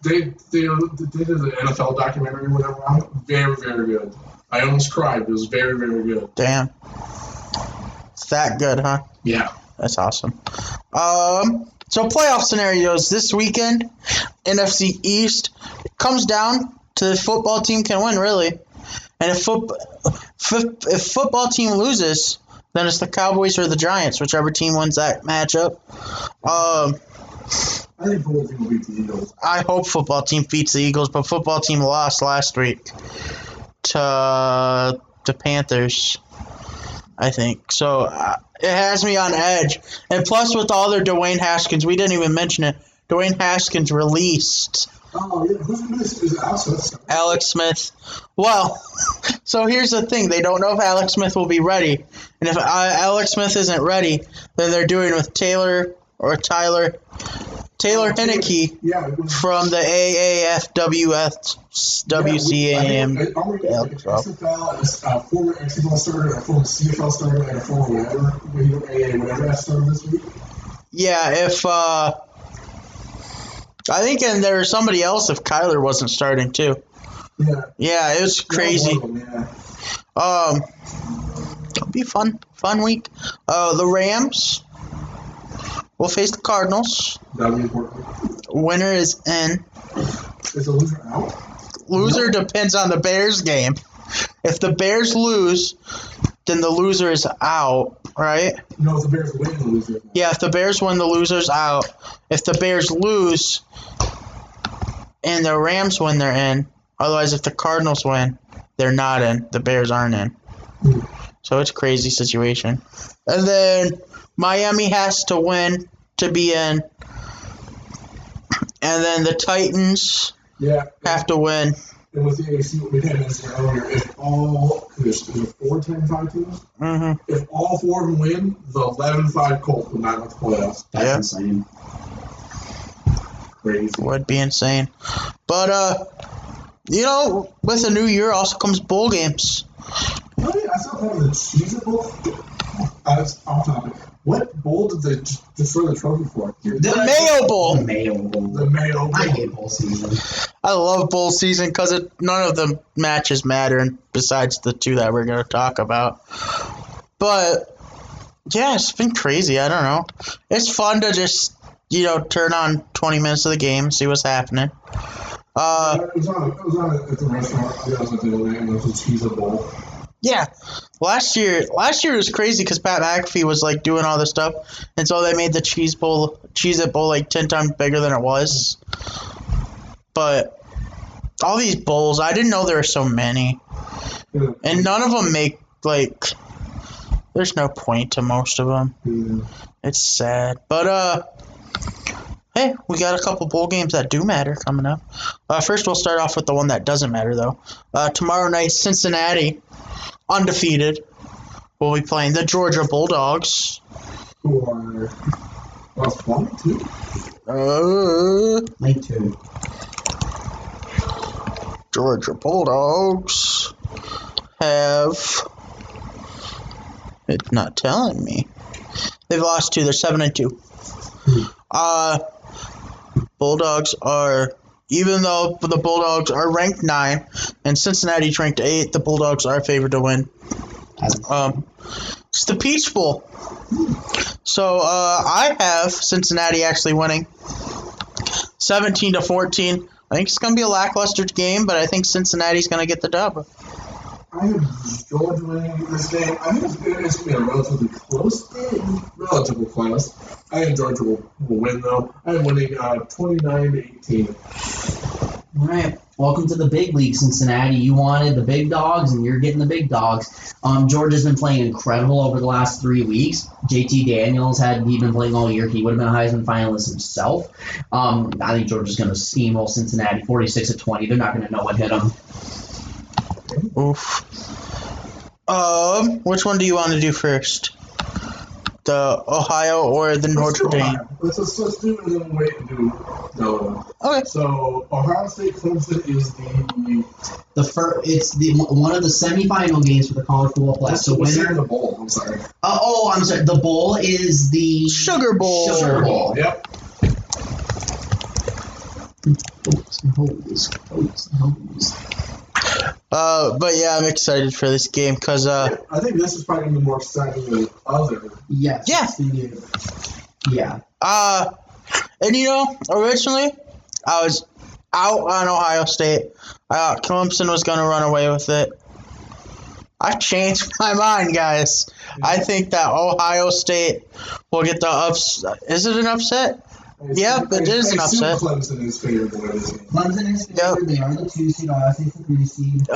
They did the NFL documentary or whatever. Very, very good. I almost cried. It was very, very good. Damn. It's that good, huh? Yeah. That's awesome. So playoff scenarios this weekend, NFC East, it comes down to the football team can win, really. And if football team loses, then it's the Cowboys or the Giants, whichever team wins that matchup. I think football team will beat the Eagles. I hope football team beats the Eagles, but football team lost last week to the Panthers, I think. So it has me on edge. And plus with all their Dwayne Haskins, we didn't even mention it. Dwayne Haskins released. Oh, yeah. Who's this? Is it Alex Smith? Alex Smith. Well, so here's the thing. They don't know if Alex Smith will be ready. And if Alex Smith isn't ready, then they're doing with Taylor Henneke from the AAFWS WCAM. Former XFL starter, a former CFL starter, and a former whatever starter this week. Yeah, if I think, and there's somebody else if Kyler wasn't starting too. Yeah, it was crazy. It'll be fun week. The Rams will face the Cardinals. That'll be important. Winner is in. Is the loser out? Loser depends on the Bears game. If the Bears lose, then the loser is out, right? No, if the Bears win, the loser is out. Yeah, if the Bears win, the loser's out. If the Bears lose and the Rams win, they're in. Otherwise, if the Cardinals win, they're not in. The Bears aren't in. So it's a crazy situation. And then Miami has to win to be in. And then the Titans have to win. And with the AFC, what we had mentioned earlier, if all, there's 4 10-5 teams. Mm-hmm. If all 4 of them win, the 11-5 Colts would not make the playoffs. That's insane. Crazy. Would be insane. But, with the new year also comes bowl games. Oh, yeah, I saw that in the Cheez-It Bowl. That's off topic. What bowl did they destroy the trophy for? The Mayo Bowl. The Mayo Bowl. I hate bowl season. I love bowl season because none of the matches matter besides the 2 that we're going to talk about. But, yeah, it's been crazy. I don't know. It's fun to just, turn on 20 minutes of the game, see what's happening. It was on at the restaurant. I was at the other day, and it was a Cheez-It Bowl. Yeah, last year was crazy because Pat McAfee was like doing all this stuff, and so they made the Cheez-It Bowl like 10 times bigger than it was. But all these bowls, I didn't know there were so many, and none of them make there's no point to most of them. It's sad, but hey, we got a couple bowl games that do matter coming up. First, we'll start off with the one that doesn't matter though. Tomorrow night, Cincinnati, undefeated, will be playing the Georgia Bulldogs. Who are 22? 22. Georgia Bulldogs have... It's not telling me. They've lost 2. They're 7-2. Bulldogs are... Even though the Bulldogs are ranked 9 and Cincinnati's ranked 8, the Bulldogs are favored to win. It's the Peach Bowl. So I have Cincinnati actually winning 17-14. I think it's going to be a lackluster game, but I think Cincinnati's going to get the dub. I have Georgia winning this game. I think it's going to be a relatively close game. Relatively close. I think Georgia will win, though. I'm winning 29-18. All right. Welcome to the big league, Cincinnati. You wanted the big dogs, and you're getting the big dogs. Georgia's been playing incredible over the last 3 weeks. JT Daniels, had he been playing all year, he would have been a Heisman finalist himself. I think Georgia's going to steamroll Cincinnati 46-20. They're not going to know what hit them. Oof. Which one do you want to do first? The Ohio or the Notre Dame? Let's do it and then wait and do no. Okay. So Ohio State Clemson is it's one of the semifinal games for the college football playoff. So winner the bowl. I'm sorry. I'm sorry. The bowl is the Sugar Bowl. Sugar Bowl. Yep. But yeah, I'm excited for this game because I think this is probably gonna be more exciting than other. Yes. Yeah. Yeah. And originally I was out on Ohio State. I thought Clemson was gonna run away with it. I changed my mind, guys. I think that Ohio State will get the upset. Is it an upset? Yep, it is an upset. Clemson is favored to win this game. Clemson is favored. Yep. They are the 2 seed. I think the 3 seed.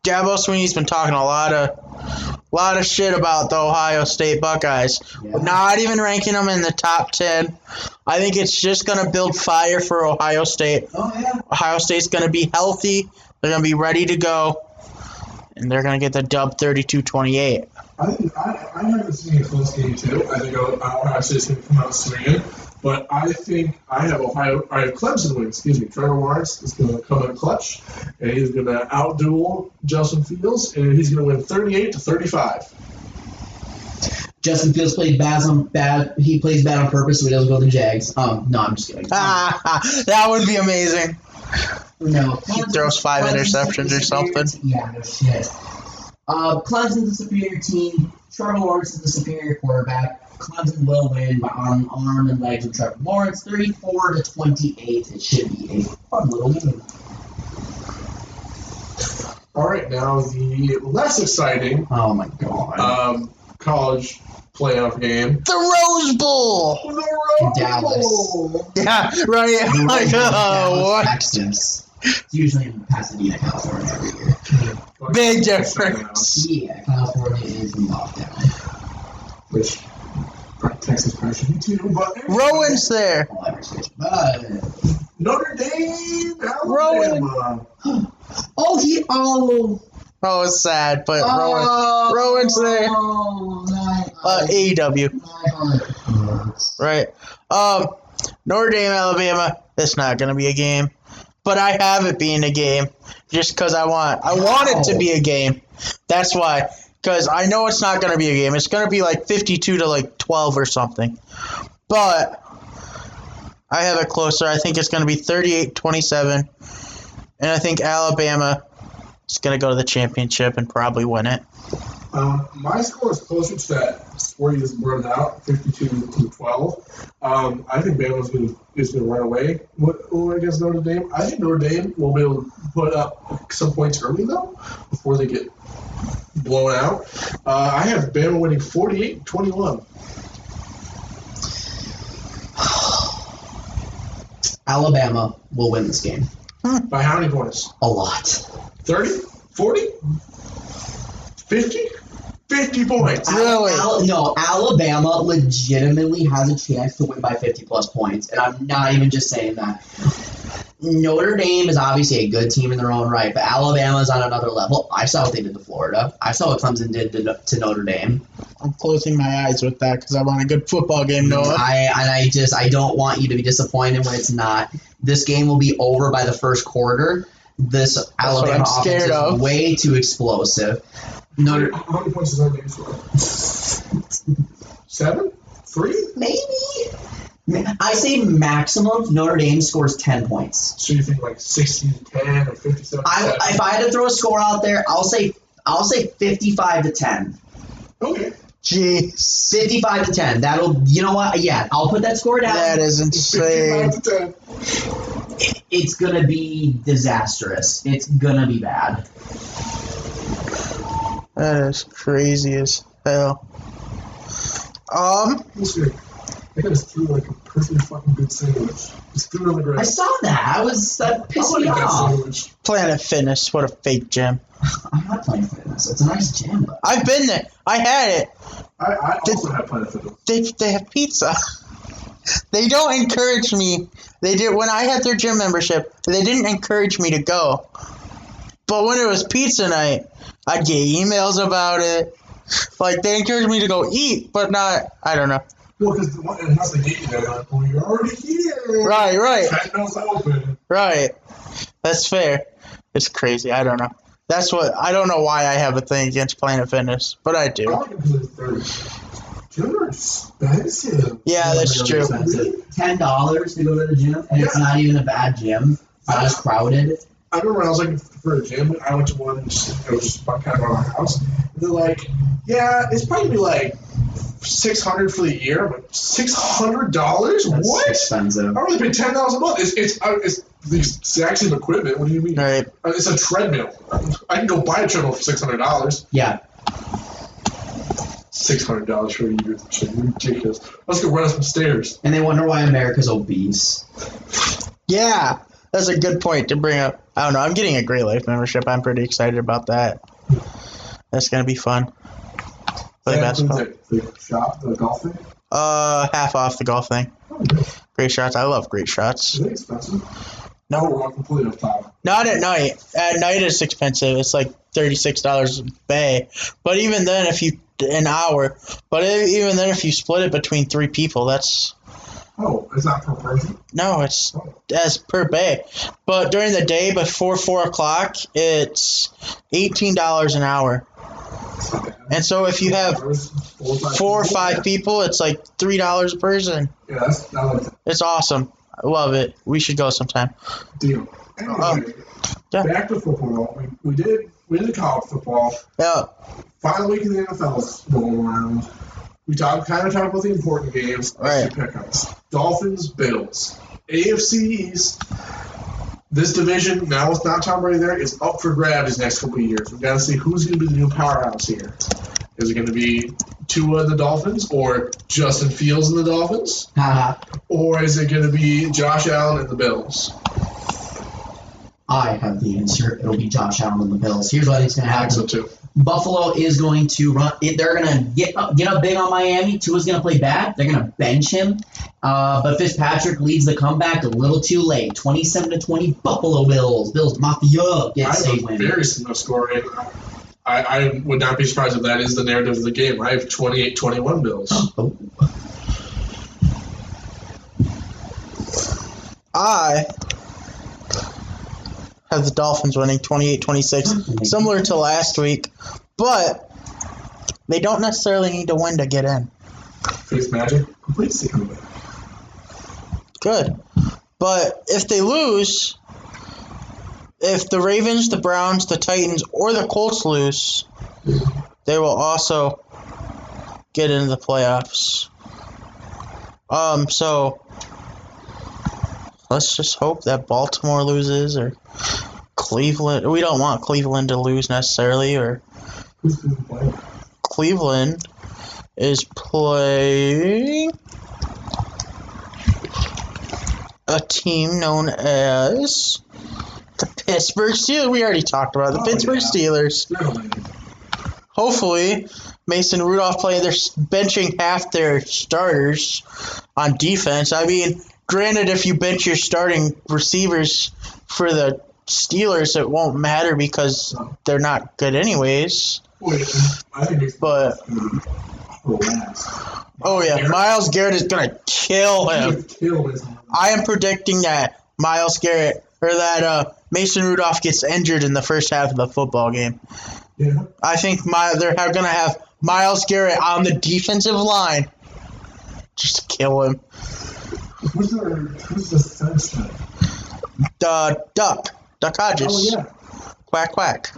Dabo Swinney's been talking a lot of shit about the Ohio State Buckeyes. Yeah. Not even ranking them in the top 10. I think it's just going to build fire for Ohio State. Oh, yeah. Ohio State's going to be healthy. They're going to be ready to go. And they're going to get the dub 32-28. I have this being a close game, too. I think Ohio State's going to come out swinging. But I think I have Clemson winning. Trevor Lawrence is going to come in clutch, and he's going to outduel Justin Fields, and he's going to win 38-35. Justin Fields plays bad. He plays bad on purpose, so he doesn't go to the Jags. No, I'm just kidding. That would be amazing. No, he throws 5 interceptions or something. Yeah, no shit. Clemson's a superior team. Trevor Lawrence is the superior quarterback. Clemson will win by arm and legs of Trevor Lawrence, 34-28. It should be a fun little game. All right, now the less exciting. Oh my god. College playoff game. The Rose Bowl. Dallas. Yeah, right. What? Texas. It's usually in Pasadena, California every year. Big difference. Yeah, California is in lockdown. Which Texas probably should be too, but Rowan's there. Notre Dame, Alabama. Oh, it's sad, but Rowan's there. AEW. Right. Notre Dame, Alabama. It's not gonna be a game, but I have it being a game just because I want it to be a game. That's why. Because I know it's not going to be a game. It's going to be like 52-12 or something. But I have it closer. I think it's going to be 38-27. And I think Alabama is going to go to the championship and probably win it. My score is closer to that score you just brought out, 52-12. I think Bama is going to run away against Notre Dame. I think Notre Dame will be able to put up some points early, though, before they get blown out. I have Bama winning 48-21. Alabama will win this game. By how many points? A lot. 30? 40? 50? 50 points. Really? No, Alabama legitimately has a chance to win by 50-plus points, and I'm not even just saying that. Notre Dame is obviously a good team in their own right, but Alabama is on another level. I saw what they did to Florida. I saw what Clemson did to Notre Dame. I'm closing my eyes with that because I want a good football game, Noah. I don't want you to be disappointed when it's not. This game will be over by the first quarter. This Alabama offense is way too explosive. How many points is that game score? 7? 3? Maybe. I say maximum Notre Dame scores 10 points. So you think like 60-10 or 57-7? If I had to throw a score out there, I'll say 55-10. Okay. Jeez. 55-10. That'll, you know what? Yeah, I'll put that score down. That is insane. 55-10. It's gonna be disastrous. It's gonna be bad. That is crazy as hell. Let's see. I just threw like a perfectly fucking good sandwich. Just threw it on the ground. I saw that. That pissed me off. Planet Fitness, what a fake gym. I'm not Planet Fitness. It's a nice gym. But I've been there. I had it. I also have Planet Fitness. They have pizza. They don't encourage me. They did when I had their gym membership. They didn't encourage me to go. But when it was pizza night, I'd get emails about it. Like, they encouraged me to go eat, but not, I don't know. Well, because it has to get you there. Like, well, you're already here. Right. Treadmill's open. Right. That's fair. It's crazy. I don't know. I don't know why I have a thing against Planet Fitness, but I do. I like it because gyms are expensive. Yeah, that's true. $10 to go to the gym, and it's not even a bad gym. It's not as crowded. I remember when I was looking for a gym, I went to one, it was kind of by my house, and they're like, yeah, it's probably like $600 for the year. I'm like, $600? That's what? Expensive. I only pay $10 a month. It's the exact same equipment. What do you mean? Right. It's a treadmill. I can go buy a treadmill for $600. Yeah. $600 for a year. It's ridiculous. Let's go run up some stairs. And they wonder why America's obese. Yeah, that's a good point to bring up. I don't know. I'm getting a Great Life membership. I'm pretty excited about that. That's going to be fun. Play basketball. The golf thing? Half off the golf thing. Great shots. I love great shots. Is it expensive? No, we're completely off top. Not at night. At night it's expensive. It's like $36 a bay. But even then, an hour. But even then, if you split it between 3 people, that's. Oh, it's not per person? No, it's as per bay. But during the day before 4 o'clock, it's $18 an hour. And so if you have 4 or 5 people, it's like $3 a person. Yeah, I like that. It's awesome. I love it. We should go sometime. Deal. Anyway, back to football. We did college football. Yeah. Final week of the NFL's going around. We kind of talked about the important games. Right. Pickups. Dolphins, Bills. AFC East. This division, now with not Tom Brady there, is up for grabs these next couple of years. We've got to see who's going to be the new powerhouse here. Is it going to be Tua and the Dolphins, or Justin Fields and the Dolphins? Or is it going to be Josh Allen and the Bills? I have the answer. It'll be Josh Allen and the Bills. Here's what is going to happen. I think so too. Buffalo is going to run. They're going to get up big on Miami. Tua's going to play bad. They're going to bench him. But Fitzpatrick leads the comeback a little too late. 27-20, Buffalo Bills. Bills Mafia gets a win. Very similar score. I would not be surprised if that is the narrative of the game. I have 28-21 Bills. Oh. I have the Dolphins winning 28-26, similar to last week, but they don't necessarily need to win to get in. Face magic, complete secret. Good. But if they lose, if the Ravens, the Browns, the Titans, or the Colts lose, they will also get into the playoffs. So let's just hope that Baltimore loses or Cleveland. We don't want Cleveland to lose necessarily. Or Cleveland is playing a team known as the Pittsburgh Steelers. We already talked about the Pittsburgh Steelers. Hopefully, Mason Rudolph playing. They're benching half their starters on defense. I mean, granted, if you bench your starting receivers for the Steelers, it won't matter because they're not good anyways. But oh yeah, Myles Garrett is gonna kill him. I am predicting that Myles Garrett or that Mason Rudolph gets injured in the first half of the football game. Yeah. I think they're gonna have Myles Garrett on the defensive line just to kill him. Who's the sense guy? Duck Hodges. Oh yeah. Quack quack.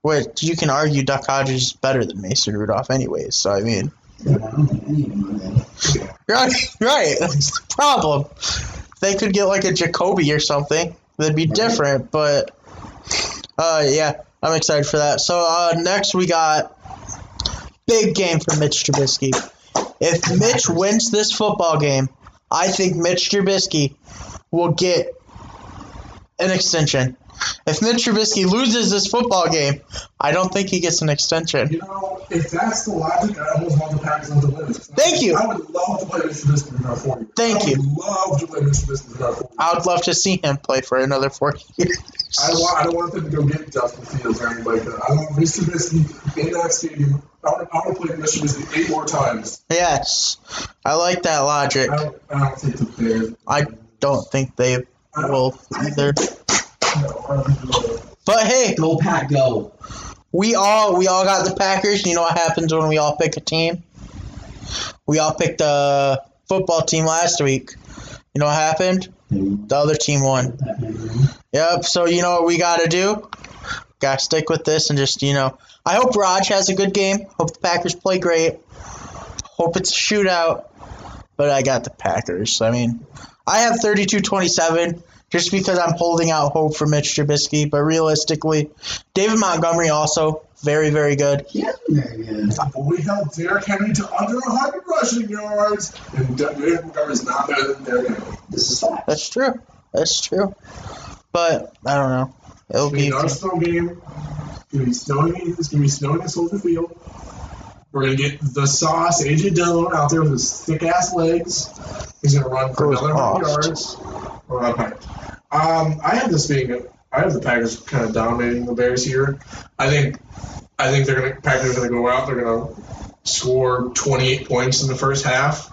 Which you can argue Duck Hodges is better than Mason Rudolph anyways, so I mean. Right. That's the problem. They could get like a Jacoby or something. That'd be different, but yeah, I'm excited for that. So next we got big game for Mitch Trubisky. If Mitch wins this football game, I think Mitch Trubisky will get an extension. If Mitch Trubisky loses this football game, I don't think he gets an extension. You know, if that's the logic, I almost want the Packers not to win it. Thank you. I would love to play Mitch Trubisky for another 4 years. Thank you. I would love to play Mitch Trubisky for another 4 years. I would love to see him play for another 4 years. I don't want them to go get Justin Fields or anybody. I want Mitch Trubisky in that stadium. I want to play Mitch Trubisky 8 more times. Yes. I like that logic. I don't think the Bears. I don't think they will either. No, I don't think they will. But hey, Go Pack, go. we all got the Packers. You know what happens when we all pick a team? We all picked the football team last week. You know what happened? The other team won. Yep, so you know what we got to do? Got to stick with this and just, I hope Raj has a good game. Hope the Packers play great. Hope it's a shootout. But I got the Packers. I mean, I have 32-27 just because I'm holding out hope for Mitch Trubisky. But realistically, David Montgomery also very, very good. Yeah, very good. But we held Derrick Henry to under 100 rushing yards, and David Montgomery is not better than Derrick Henry. This is fact. That's true. But I don't know. It'll be another snow game. It's gonna be snowing in Soldier Field. We're gonna get the sauce, AJ Dillon, out there with his thick ass legs. He's gonna run for another 100 yards. I have the Packers kind of dominating the Bears here. I think Packers are gonna go out. They're gonna score 28 points in the first half,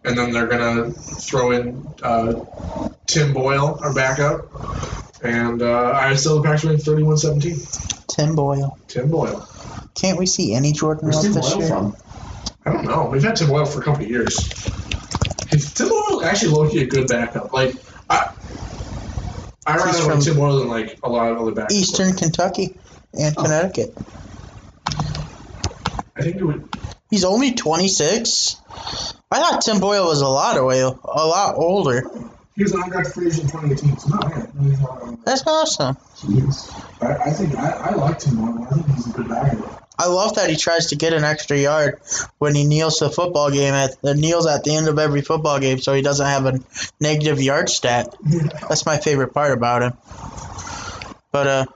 and then they're gonna throw in Tim Boyle, our backup, and I still the Packers winning 31-17. Tim Boyle. Can't we see any Jordan Love this year? From? I don't know. We've had Tim Boyle for a couple of years. Tim Boyle actually low-key a good backup. Like I rather like Tim Boyle than like a lot of other backups. Eastern Kentucky and Connecticut. I think it would. He's only 26. I thought Tim Boyle was a lot older. He was an undrafted free agent in 2018. So no, That's awesome. I think I like Tim Boyle. I think he's a good backup. I love that he tries to get an extra yard when he kneels the football game kneels at the end of every football game, so he doesn't have a negative yard stat. That's my favorite part about him. But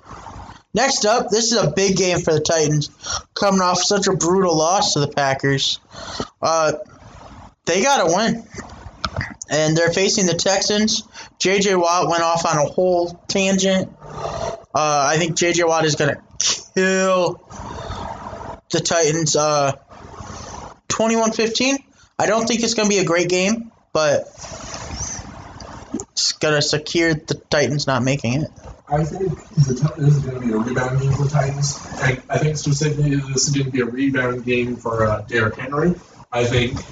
next up, this is a big game for the Titans, coming off such a brutal loss to the Packers. They got to win, and they're facing the Texans. J.J. Watt went off on a whole tangent. I think J.J. Watt is going to kill the Titans 21-15. I don't think it's going to be a great game, but it's going to secure the Titans not making it. I think this is going to be a rebound game for the Titans. I think specifically this is going to be a rebound game for Derrick Henry. I think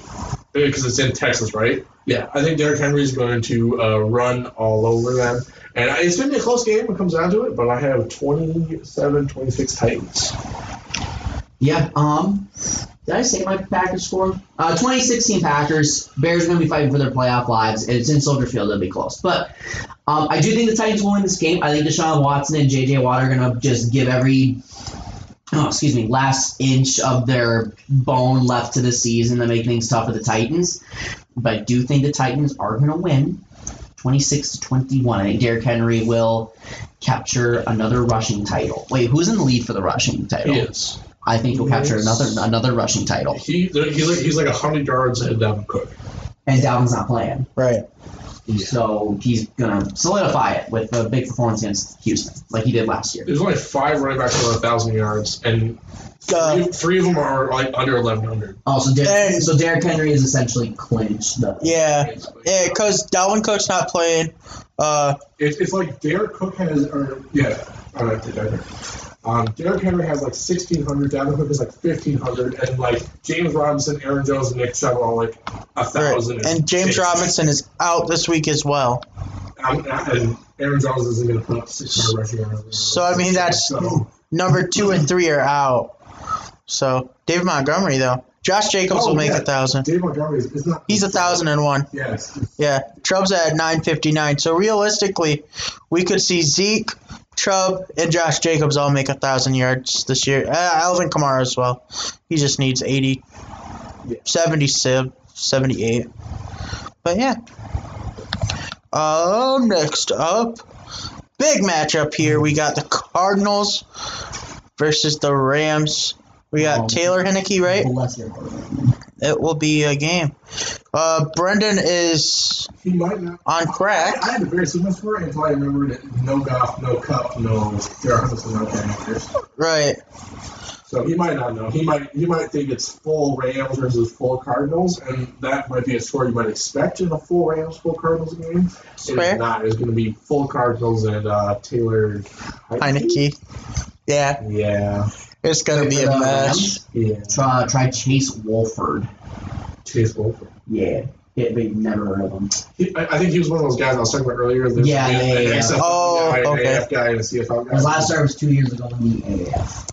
because it's in Texas, right? Yeah. I think Derrick Henry is going to run all over them. And it's going to be a close game when it comes down to it, but I have 27-26 Titans. Yeah, did I say my Packers score? 2016 Packers. Bears are going to be fighting for their playoff lives, and it's in Soldier Field. It'll be close. But I do think the Titans will win this game. I think Deshaun Watson and J.J. Watt are going to just give last inch of their bone left to the season to make things tough for the Titans. But I do think the Titans are going to win 26-21. I think Derrick Henry will capture another rushing title. Wait, who's in the lead for the rushing title? He is. I think he'll capture another rushing title. He's like 100 yards ahead of Dalvin Cook. And Dalvin's not playing. Right. Yeah. So he's going to solidify it with a big performance against Houston, like he did last year. There's only 5 running backs over 1,000 yards, and three of them are like under 1,100. Oh, so Derrick Henry is essentially clinched. Yeah, because Dalvin Cook's not playing. It's like Derrick Cook has, Derrick Henry has like 1,600, Dalvin Cook is like 1,500, and like James Robinson, Aaron Jones, and Nick Chubb are all like 1,000. Right. And James Robinson is out this week as well. And Aaron Jones isn't going to put up 600 rushing yards. So I mean that's number 2 and 3 are out. So David Montgomery though, Josh Jacobs will make 1,000. David Montgomery is not. He's 1,001. Yes. Yeah, Chubb's at 959. So realistically, we could see Zeke, Chubb, and Josh Jacobs all make 1,000 yards this year. Alvin Kamara as well. He just needs 80, 78. But yeah. Next up, big matchup here. We got the Cardinals versus the Rams. We got Taylor Heineke, right? Bless your heart. It will be a game. Brendan is on crack. I had a very similar story until I remembered that no golf, no cup, no Jarvis, no characters. Right. So he might not know. He might think it's full Rams versus full Cardinals, and that might be a score you might expect in a full Rams, full Cardinals game. It's not. It's going to be full Cardinals and Taylor Heineke. Yeah. Yeah. It's going to be a match. Yeah. Try Chase Wolford. Chase Wolford. Yeah. They've never heard of him. I think he was one of those guys I was talking about earlier. Yeah. AAF guy and a CFL guy. His last start was 2 years ago in the AAF.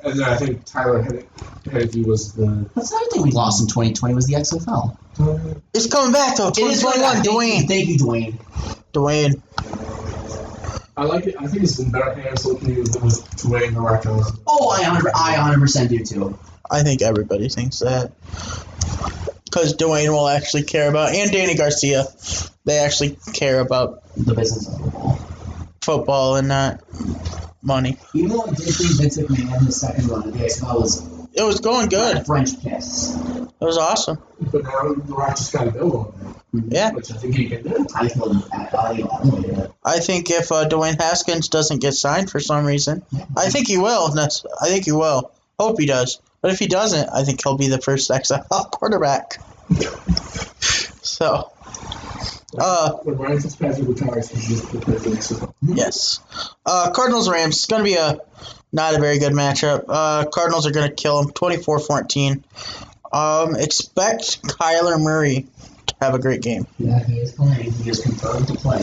And then I think Tyler Heineke was the... That's another thing we lost in 2020 was the XFL. It's coming back, though. 2021, Dwayne. Thank you, Dwayne. Dwayne. I like it. I think it's in better hands looking with Dwayne Marathon. Oh, I 100% do, too. I think everybody thinks that. Because Dwayne will actually care about, and Danny Garcia, they actually care about the business of football. Football and not money. Even though I did think Vince McMahon, his second run of the XFL it was going good. French kiss. It was awesome. But now The Rock just got to build on that. Yeah. Which I think he can do. I think if Dwayne Haskins doesn't get signed for some reason, I think he will. I think he will. Hope he does. But if he doesn't, I think he'll be the first XFL quarterback. So. When Ryan Fitzpatrick retires, he's the XFL. Yes. Cardinals-Rams. It's going to be not a very good matchup. Cardinals are going to kill them 24-14. Expect Kyler Murray to have a great game. Yeah, he is playing. He is confirmed to play.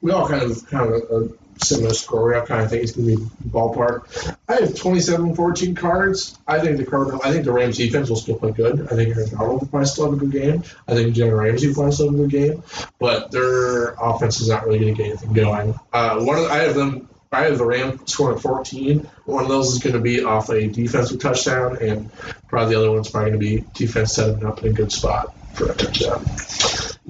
We all kind of a similar score. We all kind of think it's going to be ballpark. I have 27-14 Cards. I think the Rams defense will still play good. I think Aaron Donald will probably still have a good game. I think Jalen Ramsey will probably still have a good game. But their offense is not really going to get anything going. I have the Rams scoring 14. One of those is going to be off a defensive touchdown, and probably the other one's probably going to be defense setting up in a good spot for a touchdown.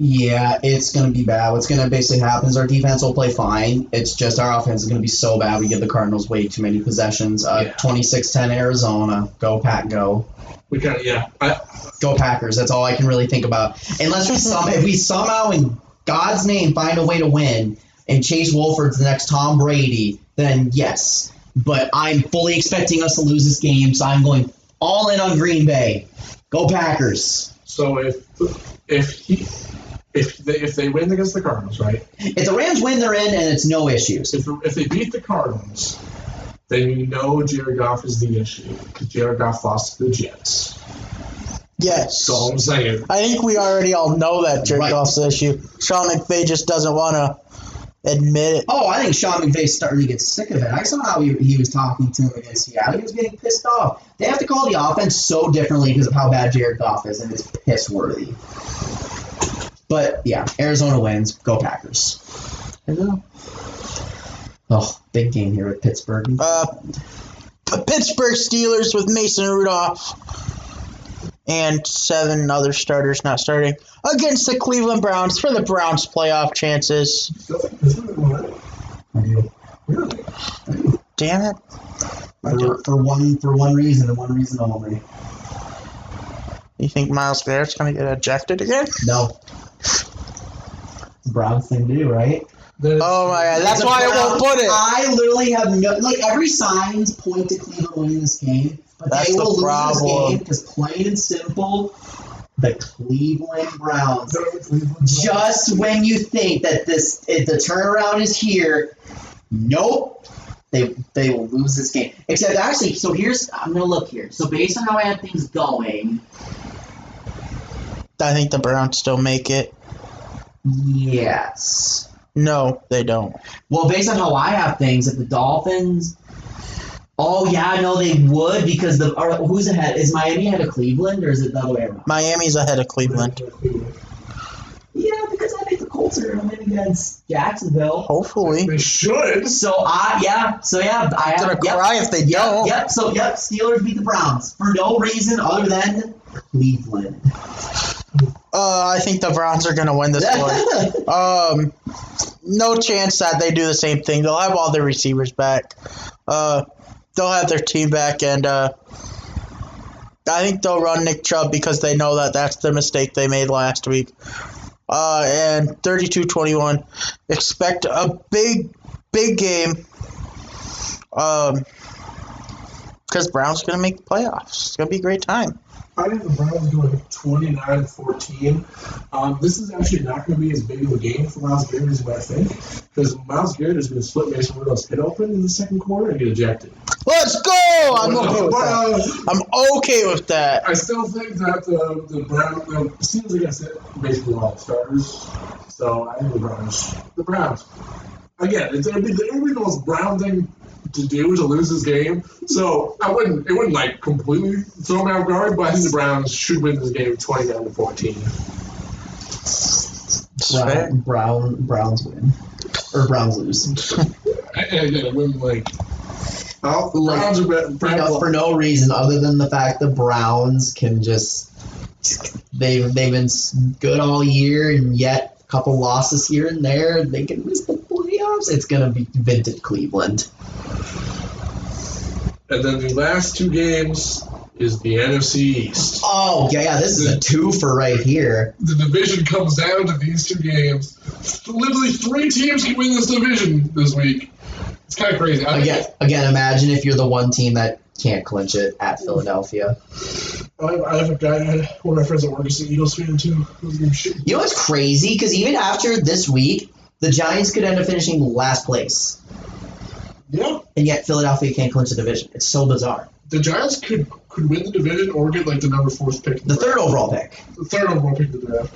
Yeah, it's going to be bad. What's going to basically happen is our defense will play fine. It's just our offense is going to be so bad we give the Cardinals way too many possessions. 26-10 Arizona. Go, Pack, go. Go Packers. That's all I can really think about. Unless if we somehow, in God's name, find a way to win, and Chase Wolford's the next Tom Brady, then yes. But I'm fully expecting us to lose this game, so I'm going all in on Green Bay. Go Packers. So if they win against the Cardinals, right? If the Rams win, they're in, and it's no issues. If they beat the Cardinals, then you know Jared Goff is the issue, because Jared Goff lost to the Jets. Yes. That's all I'm saying. I think we already all know that Jared Goff's the issue. Sean McVay just doesn't want to admit it. Oh, I think Sean McVay's starting to get sick of it. I saw how he was talking to him against Seattle. He was getting pissed off. They have to call the offense so differently because of how bad Jared Goff is, and it's piss-worthy. But, yeah, Arizona wins. Go Packers. Oh, big game here with Pittsburgh. Pittsburgh Steelers with Mason Rudolph and 7 other starters not starting against the Cleveland Browns for the Browns' playoff chances. Damn it. For one reason and one reason only. You think Myles Garrett's going to get ejected again? No. The Browns thing to do, right? Oh my God, that's why I won't put it. I literally have every signs point to Cleveland winning this game, but they will lose this game because plain and simple, the Cleveland Browns. Just when you think that the turnaround is here, nope, they will lose this game. Except actually, so I'm gonna look here. So based on how I had things going, I think the Browns still make it. Yes. No, they don't. Well, based on how I have things, if the Dolphins... Oh, yeah, no, they would because who's ahead? Is Miami ahead of Cleveland or is it the other way around? Miami's ahead of Cleveland. Yeah, because I think the Colts are going to win against Jacksonville. Hopefully. They should. I'm going to cry if they don't. Steelers beat the Browns for no reason other than Cleveland. I think the Browns are going to win this one. No chance that they do the same thing. They'll have all their receivers back. They'll have their team back, and I think they'll run Nick Chubb because they know that that's the mistake they made last week. And 32-21. Expect a big game. Because Browns are going to make the playoffs. It's going to be a great time. I think the Browns going 29-14. This is actually not going to be as big of a game for Myles Garrett as you might think, because Myles Garrett is going to split Mason Rudolph's head open in the second quarter and get ejected. Let's go! I'm okay with that. I'm okay with that. I still think that the Browns, the Steelers are going to sit basically all the starters. So I think the Browns. Again, it would be the most Brown thing to do to lose this game. So it wouldn't like completely throw me off guard, but I think the Browns should win this game 29-14. Browns win. Or Browns lose. And again, it wouldn't Browns are better. For no reason other than the fact the Browns can just they've been good all year, and yet a couple losses here and there, they can miss the playoffs. It's gonna be vintage Cleveland. And then the last two games is the NFC East. Oh, yeah, this is a twofer right here. The division comes down to these two games. Literally 3 teams can win this division this week. It's kind of crazy. Again, imagine if you're the one team that can't clinch it at Philadelphia. I have a guy, one of my friends at work is an Eagles fan, too. You know what's crazy? Because even after this week, the Giants could end up finishing last place. Yeah. And yet Philadelphia can't clinch the division. It's so bizarre. The Giants could win the division or get like the number 4 pick. The third overall pick. The third overall pick of the draft.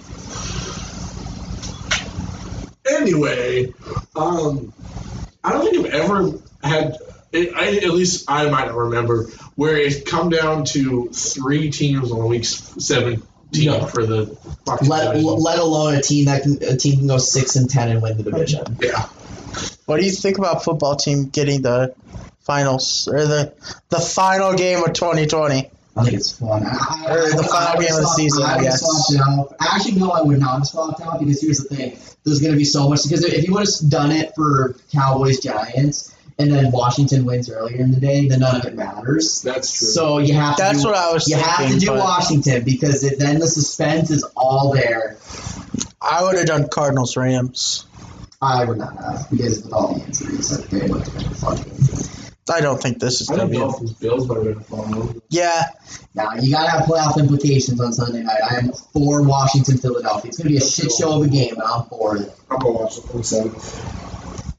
Anyway, I don't think I've ever had, at least I might not remember, where it's come down to 3 teams on week 17 for the let alone a team can go 6-10 and win the division. Yeah. What do you think about football team getting the finals or the final game of 2020? I think it's fun. The final game of the season, I guess. Actually, no, I would not have swapped out because here's the thing. There's going to be so much. Because if you would have done it for Cowboys-Giants and then Washington wins earlier in the day, then none of it matters. That's true. So you have to That's what I was thinking. You have to do Washington because then the suspense is all there. I would have done Cardinals-Rams. I would not have because with all the injuries that they would have been fucking. I don't think this is going to be. Bills might have been Yeah. Now, you got to have playoff implications on Sunday night. I am for Washington-Philadelphia. It's going to be a shit show of a game, but I'm for it. I'm going to watch it. I'm excited.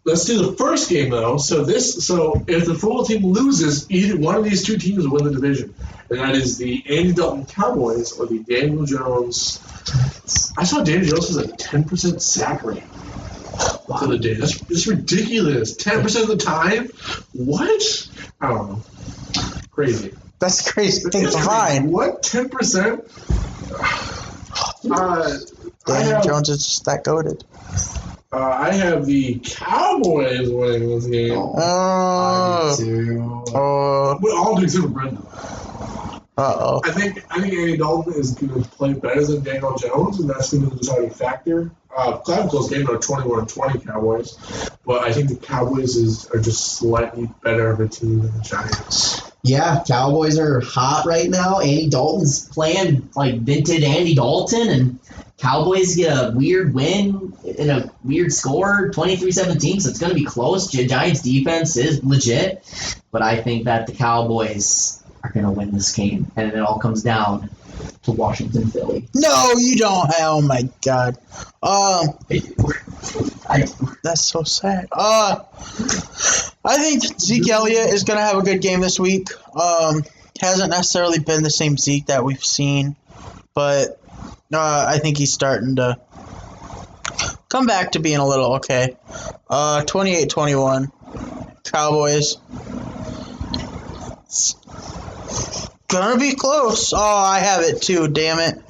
Let's do the first game, though. So if the football team loses, either one of these two teams will win the division. And that is the Andy Dalton Cowboys or the Daniel Jones. I saw Daniel Jones was a 10% sack rate. For the day. That's ridiculous. 10% of the time? What? I don't know. Crazy. That's crazy. That's fine. What? 10%? Daniel Jones is just that goated. I have the Cowboys winning this game. Oh. Well, all except for Brendan. Uh-oh. I think Andy Dalton is going to play better than Daniel Jones, and that's going to be the deciding factor. Close game, though, 21-20 Cowboys. But I think the Cowboys are just slightly better of a team than the Giants. Yeah, Cowboys are hot right now. Andy Dalton's playing like vintage Andy Dalton, and Cowboys get a weird win and a weird score, 23-17, so it's going to be close. Giants' defense is legit, but I think that the Cowboys are going to win this game, and it all comes down to Washington, Philly. No, you don't. Oh my God. That's so sad. I think Zeke Elliott is going to have a good game this week. Hasn't necessarily been the same Zeke that we've seen, but I think he's starting to come back to being a little okay. 28-21 Cowboys. It's gonna be close. Oh, I have it too, damn it.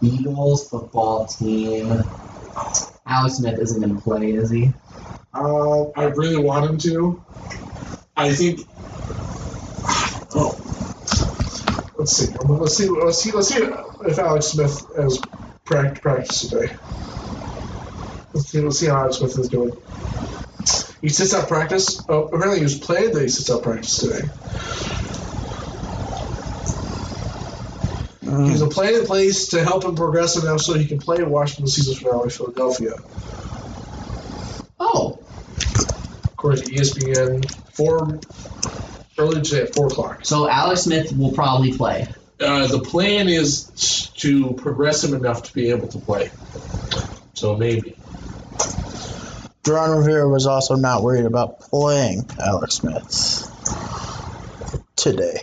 Eagles football team. Alex Smith isn't going to play, is he? I really want him to. I think. Let's see if Alex Smith has practiced today. Let's see how Alex Smith is doing. He sits out practice. Oh, apparently he was planned that he sits out practice today. He's a plan in place to help him progress enough so he can play in Washington season finale Philadelphia. Oh. According to ESPN, early today at 4 o'clock. So Alex Smith will probably play. The plan is to progress him enough to be able to play. So maybe. Ron Rivera was also not worried about playing Alex Smith today,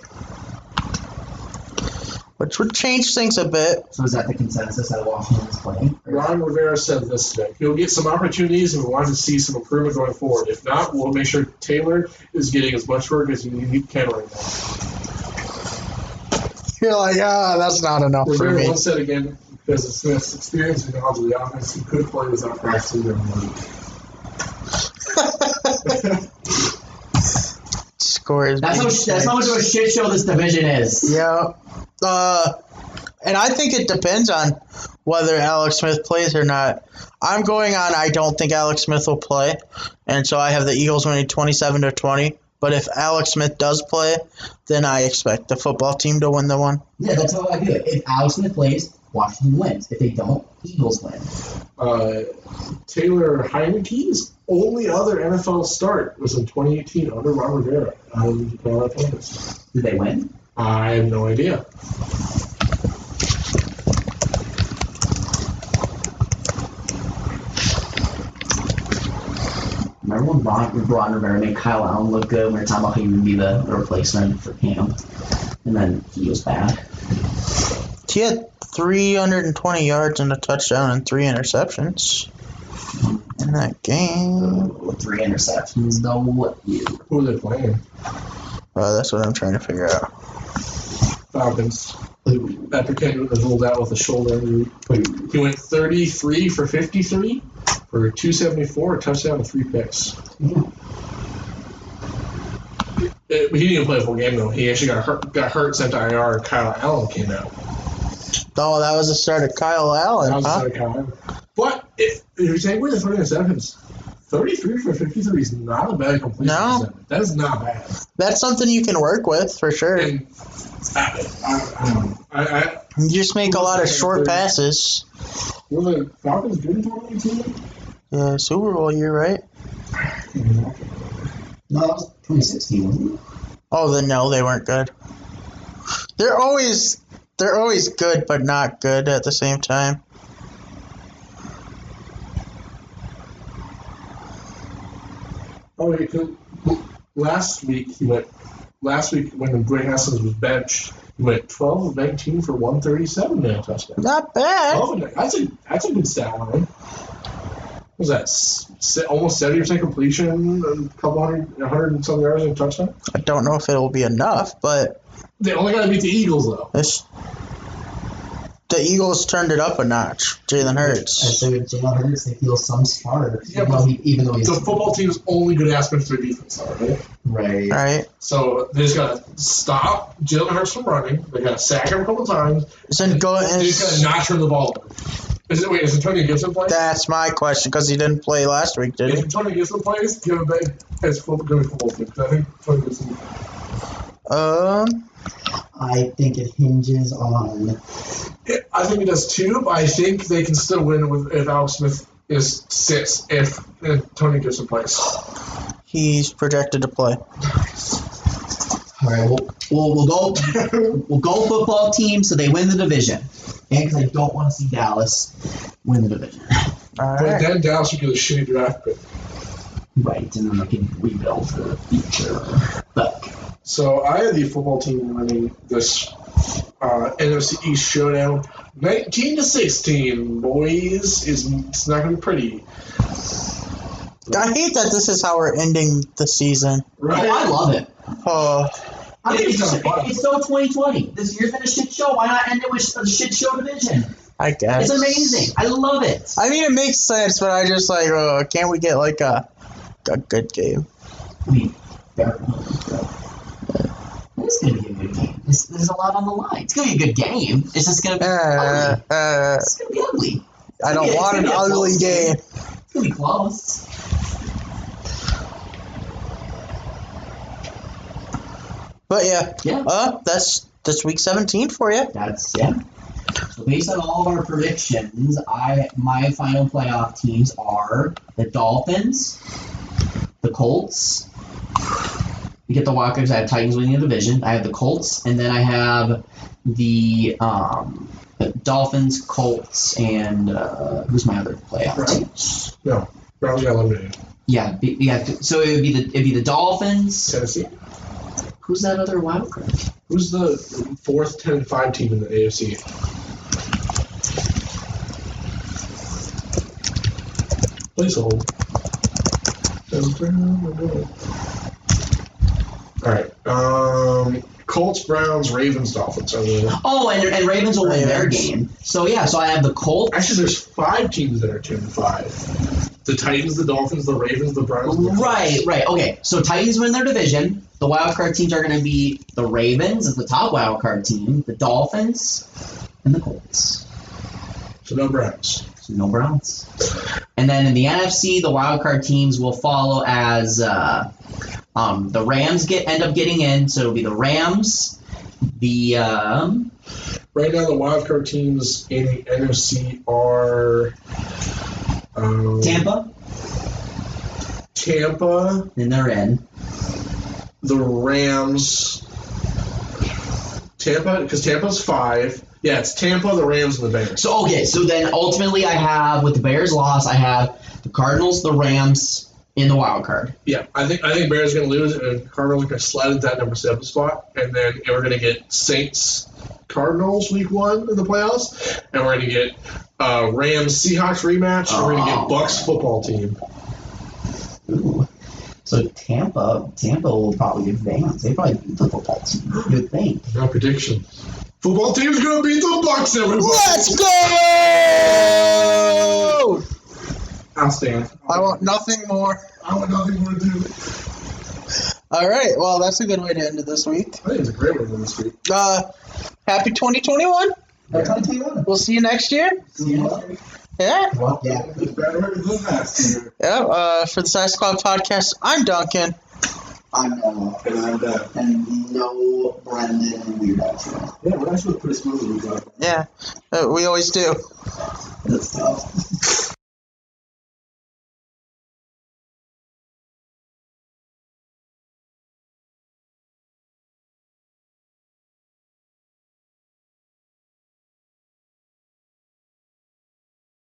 which would change things a bit. So is that the consensus that Washington is playing? Ron Rivera said this today. He'll get some opportunities and we want to see some improvement going forward. If not, we'll make sure Taylor is getting as much work as he can right now. You're like, that's not enough Rivera for me. once said again, because of Smith's experience and knowledge of the offense, he could play without practicing during the week. Scores. That's how much of a shit show this division is. Yeah. And I think it depends on whether Alex Smith plays or not. I'm going on I don't think Alex Smith will play, and so I have the Eagles winning 27-20. But if Alex Smith does play, then I expect the football team to win the one. Yeah, that's how I do it. If Alex Smith plays, Washington wins. If they don't, Eagles win. Taylor Heineke's only other NFL start was in 2018 under Ron Rivera. Did they win? I have no idea. Remember when Ron Rivera made Kyle Allen look good when we were talking about how he would be the replacement for Cam? And then he was bad. He had 320 yards and a touchdown and 3 interceptions in that game. 3 interceptions, though. Who are they playing? That's what I'm trying to figure out. Falcons. After Kendrick was ruled out with a shoulder injury. He went 33 for 53 for 274, a touchdown, and 3 picks. Yeah. He didn't even play a full game, though. He actually got hurt, sent to IR, and Kyle Allen came out. Oh, that was the start of Kyle Allen, That was the start of Kyle Allen. But if you take away the 3 interceptions, 33 for 53 is not a bad completion percentage. That is not bad. That's something you can work with, for sure. And You just make a lot of short passes. Were the Falcons good in 2018? Yeah, Super Bowl year, right? No, that was 2016, wasn't it? Oh, then no, they weren't good. They're always good, but not good at the same time. Oh, wait, last week when Bray Haskins was benched, he went 12 of 19 for 137 and a touchdown. Not bad. Oh, that's a good stat line. What was that almost 70% completion, a couple 100 and some yards and a touchdown? I don't know if it'll be enough, but they only got to beat the Eagles though. The Eagles turned it up a notch. Jalen Hurts. I say with Jalen Hurts, they feel some spark. Yeah, even though he's the football team's only good aspect of their defense, right? Right. So they just got to stop Jalen Hurts from running. They got to sack him a couple times. They just got to not turn the ball over. Is Antonio Gibson playing? That's my question, because he didn't play last week, did he? If Antonio Gibson plays, give him back as football team. I think Antonio Gibson. I think it hinges on. I think it does too, but I think they can still win if Alex Smith sits if Antonio Gibson plays. He's projected to play. All right, we'll go football team so they win the division. And because I don't want to see Dallas win the division. All right. But then Dallas would get a shitty draft pick. Right, and then they can rebuild for the future. But so I had the football team winning this NFC East showdown, 19-16. Boys, it's not going to be pretty. I hate that this is how we're ending the season. Right? Oh, I love it. I think it's so 2020. This year's been a shit show. Why not end it with a shit show division? I guess. It's amazing. I love it. I mean, it makes sense, but I just can't we get like a good game? I mean, is going to be a good game. There's a lot on the line. It's going to be a good game. It's just going to be ugly. It's going to be ugly. I don't want an ugly game. It's going to be close. But yeah. That's week 17 for you. So based on all of our predictions, my final playoff teams are the Dolphins, the Colts. You get the Walkers. I have Titans winning the division. I have the Colts, and then I have the Dolphins, Colts, and who's my other playoff team? No, Browns got eliminated. Yeah. So it'd be the Dolphins. Tennessee. Who's that other wild card? Who's the 4th 10-5 team in the AFC? Please hold. All right. Colts, Browns, Ravens, Dolphins. Oh, and Ravens will win their game. So I have the Colts. Actually, there's 5 teams that are 10-5. The Titans, the Dolphins, the Ravens, the Browns. Right. Okay. So Titans win their division. The wild card teams are going to be the Ravens as the top wild card team, the Dolphins, and the Colts. So no Browns. And then in the NFC, the wild card teams will follow as the Rams end up getting in. So it'll be the Rams, the right now the wild card teams in the NFC are Tampa, and they're in. The Rams, Tampa, because Tampa's 5. Yeah, it's Tampa, the Rams, and the Bears. So then ultimately I have, with the Bears loss, I have the Cardinals, the Rams in the wild card. Yeah, I think Bears are going to lose, and Cardinals are going to slide into that number 7 spot, and then we're going to get Saints, Cardinals week 1 in the playoffs, and we're going to get Rams, Seahawks rematch, and we're going to get Bucks football team. Ooh. So Tampa will probably advance. They probably beat the football team. You'd think. No prediction. Football team's gonna beat the Bucks, everybody. Let's go! I'll stand. I want nothing more. to do. All right. Well, that's a good way to end it this week. I think it's a great way to end this week. Happy 2021. Happy 2021. We'll see you next year. Yeah. Well, yeah. It's better than last year. Yeah. For the Size Club podcast, I'm Duncan. I'm Noah. And I'm Dad. And no Brendan and Weird Outro. Yeah, we're actually pretty smooth. Yeah. We always do. That's tough.